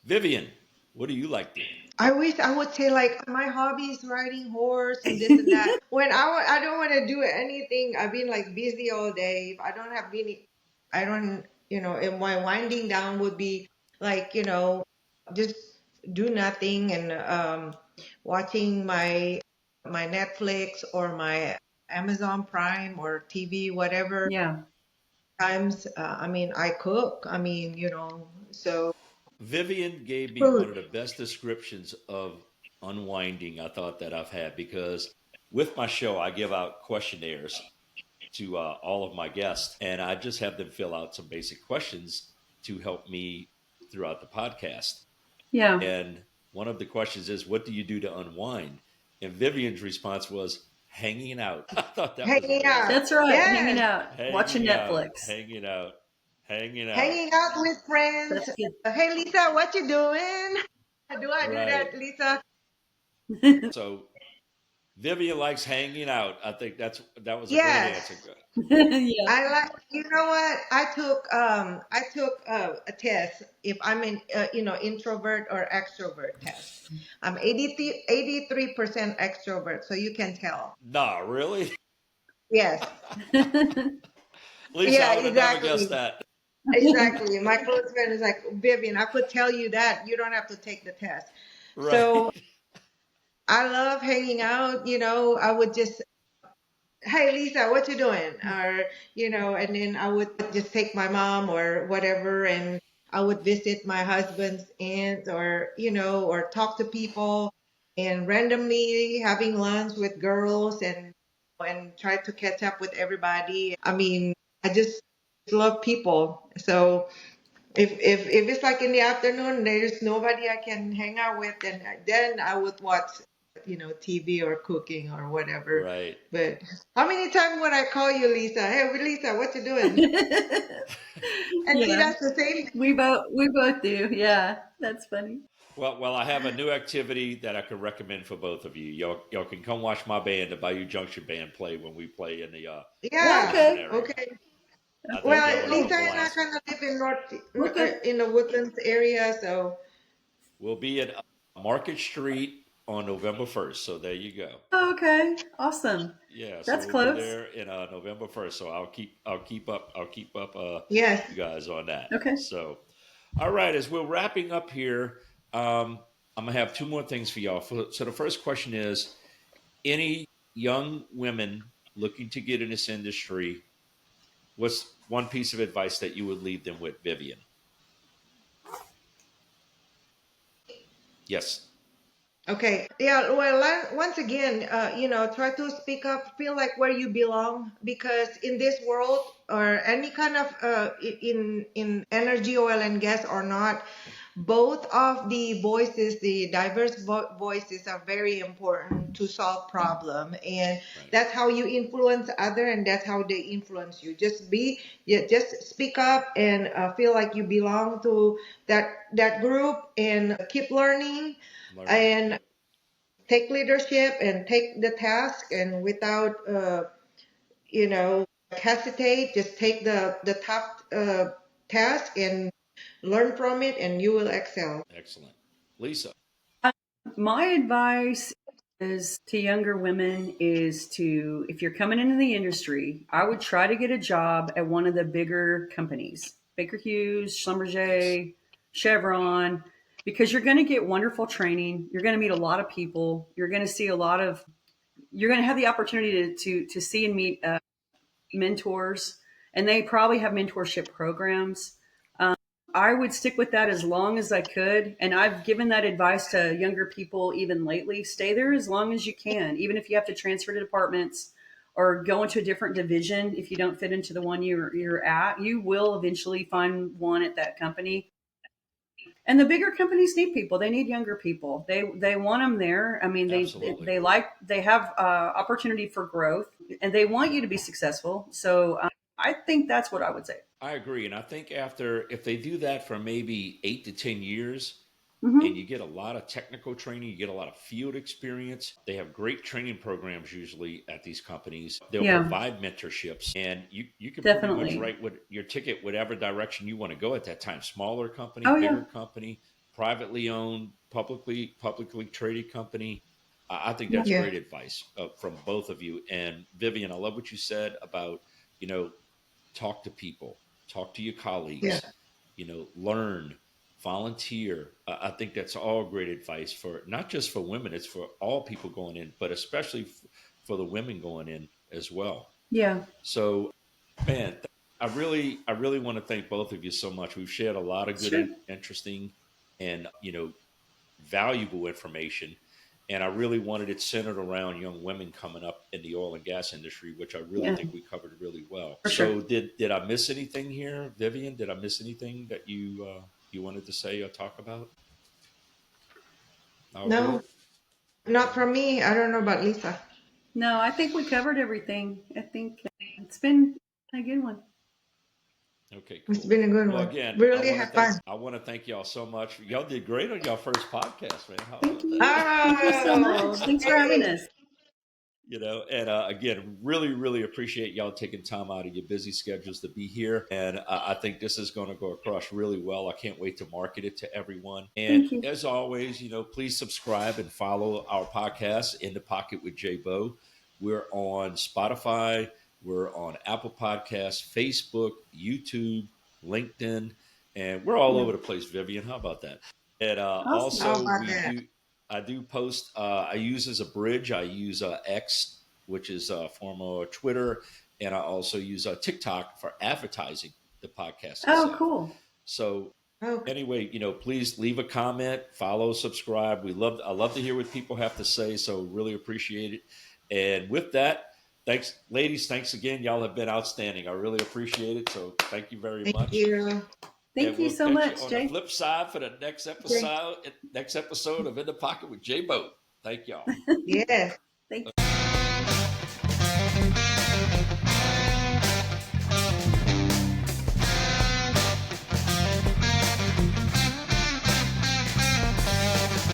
Vivian, what do you like doing? I wish I would say like my hobby is riding horse and this and that. When I don't want to do anything, I've been like busy all day. If I don't have any, I don't, and my winding down would be like, just do nothing and watching my Netflix or my Amazon Prime or TV, whatever. Yeah. Times, I mean, I cook. I mean, so Vivian gave me one food. of the best descriptions of unwinding I thought that I've had because with my show, I give out questionnaires to all of my guests, and I just have them fill out some basic questions to help me throughout the podcast. Yeah. And one of the questions is, what do you do to unwind? And Vivian's response was, hanging out. I thought that was Hanging amazing. out. That's right. Hanging Yes. out, watching Hanging out, Netflix. hanging out, hanging out. Hanging out with friends. That's good. Hey Lisa, what you doing? Do I do Right. that, Lisa? So Vivian likes hanging out. I think that was a great answer. Yes. Yeah. I like. You know what? I took a test if I'm an introvert or extrovert test. I'm 83% extrovert, so you can tell. Nah, really? Yes. Lisa, Yeah. I would have never guessed Exactly. that. Exactly. My close friend is like, Vivian, I could tell you that. You don't have to take the test. So Right. I love hanging out. I would just, hey Lisa, what you doing? Or and then I would just take my mom or whatever, and I would visit my husband's aunt, or or talk to people, and randomly having lunch with girls, and try to catch up with everybody. I mean, I just love people. So if it's like in the afternoon, there's nobody I can hang out with, then I would watch, TV or cooking or whatever. Right. But how many times would I call you, Lisa? Hey, Lisa, what you doing? And see, Yeah. that's the same. We both do. Yeah. That's funny. Well, I have a new activity that I could recommend for both of you. Y'all can come watch my band, the Bayou Junction Band, play when we play in the Yeah. Houston Okay. area. Okay. I think y'all Well, would have a Lisa and I blast. kind of live in Okay. in the Woodlands area, so We'll be at Market Street on November 1st. So there you go. Oh, okay. Awesome. Yeah, so That's we'll be close. there in November 1st. So I'll keep up yes. you guys on that. Okay. So all right, as we're wrapping up here, I'm gonna have two more things for y'all. So the first question is: any young women looking to get in this industry, what's one piece of advice that you would leave them with, Vivian? Yes. Okay. Yeah. Well, once again, try to speak up, feel like where you belong, because in this world, or any kind of in energy, oil and gas or not, both of the voices, the diverse voices, are very important to solve problem, and Right. that's how you influence other, and that's how they influence you. Just speak up and feel like you belong to that group, and keep learning Learning. and take leadership and take the task, and without hesitate, just take the tough task and learn from it, and you will excel. Excellent. Lisa. My advice is to younger women is to, if you're coming into the industry, I would try to get a job at one of the bigger companies, Baker Hughes, Yes. Schlumberger, Chevron, because you're going to get wonderful training. You're going to meet a lot of people. You're going to have the opportunity to see and meet mentors and they probably have mentorship programs. I would stick with that as long as I could. And I've given that advice to younger people even lately. Stay there as long as you can, even if you have to transfer to departments or go into a different division. If you don't fit into the one you're at, you will eventually find one at that company. And the bigger companies need people. They need younger people. They want them there. I mean, Absolutely. they have opportunity for growth, and they want you to be successful. So I think that's what I would say. I agree. And I think after, if they do that for maybe 8 to 10 years, and Hmm. you get a lot of technical training, you get a lot of field experience. They have great training programs usually at these companies. They'll Yeah, provide mentorships, and you can pretty much definitely. write what your ticket, whatever direction you want to go at that time. Smaller company, Oh bigger yeah, company, privately owned, publicly traded company. I think yeah, that's Yeah. great advice from both of you. And Vivian, I love what you said about, you know, talk to people, talk to your Yeah. colleagues, learn, volunteer. I think that's all great advice for not just for women, it's for all people going in, but especially for the women going in as well. yeah. So, man, I really want to thank both of you so much. We've shared a lot of good, Sure. interesting, and valuable information. And I really wanted it centered around young women coming up in the oil and gas industry, which I really Yeah, think we covered really well. for sure. So did I miss anything here, Vivian? Did I miss anything that you wanted to say or talk about? All No, good. not from me. I don't know about Lisa. No, I think we covered everything. I think it's been a good one. Okay, It's cool. been a good Well, one. again, We really had fun. I want to thank y'all so much. Y'all did great on y'all first podcast, man. How Thank about you. that? Thank you so much. Oh, Thanks for having hey. us. And again, really, really appreciate y'all taking time out of your busy schedules to be here. And I think this is going to go across really well. I can't wait to market it to everyone. And Thank you. as always, please subscribe and follow our podcast, In the Pocket with J Bo. We're on Spotify, we're on Apple Podcasts, Facebook, YouTube, LinkedIn, and we're all Yeah. over the place, Vivian. How about that? And Awesome. How also, about that? I do post. I use as a bridge. I use X, which is former Twitter, and I also use TikTok for advertising the podcast Oh, itself. cool. So Okay. anyway, please leave a comment, follow, subscribe. I love to hear what people have to say. So really appreciate it. And with that, thanks, ladies. Thanks again. Y'all have been outstanding. I really appreciate it. So thank you very Thank much. you. Thank And you we'll so catch you much, on the Jay. flip side for the Okay. next episode of In the Pocket with J Bo. Thank y'all. Yes. Thank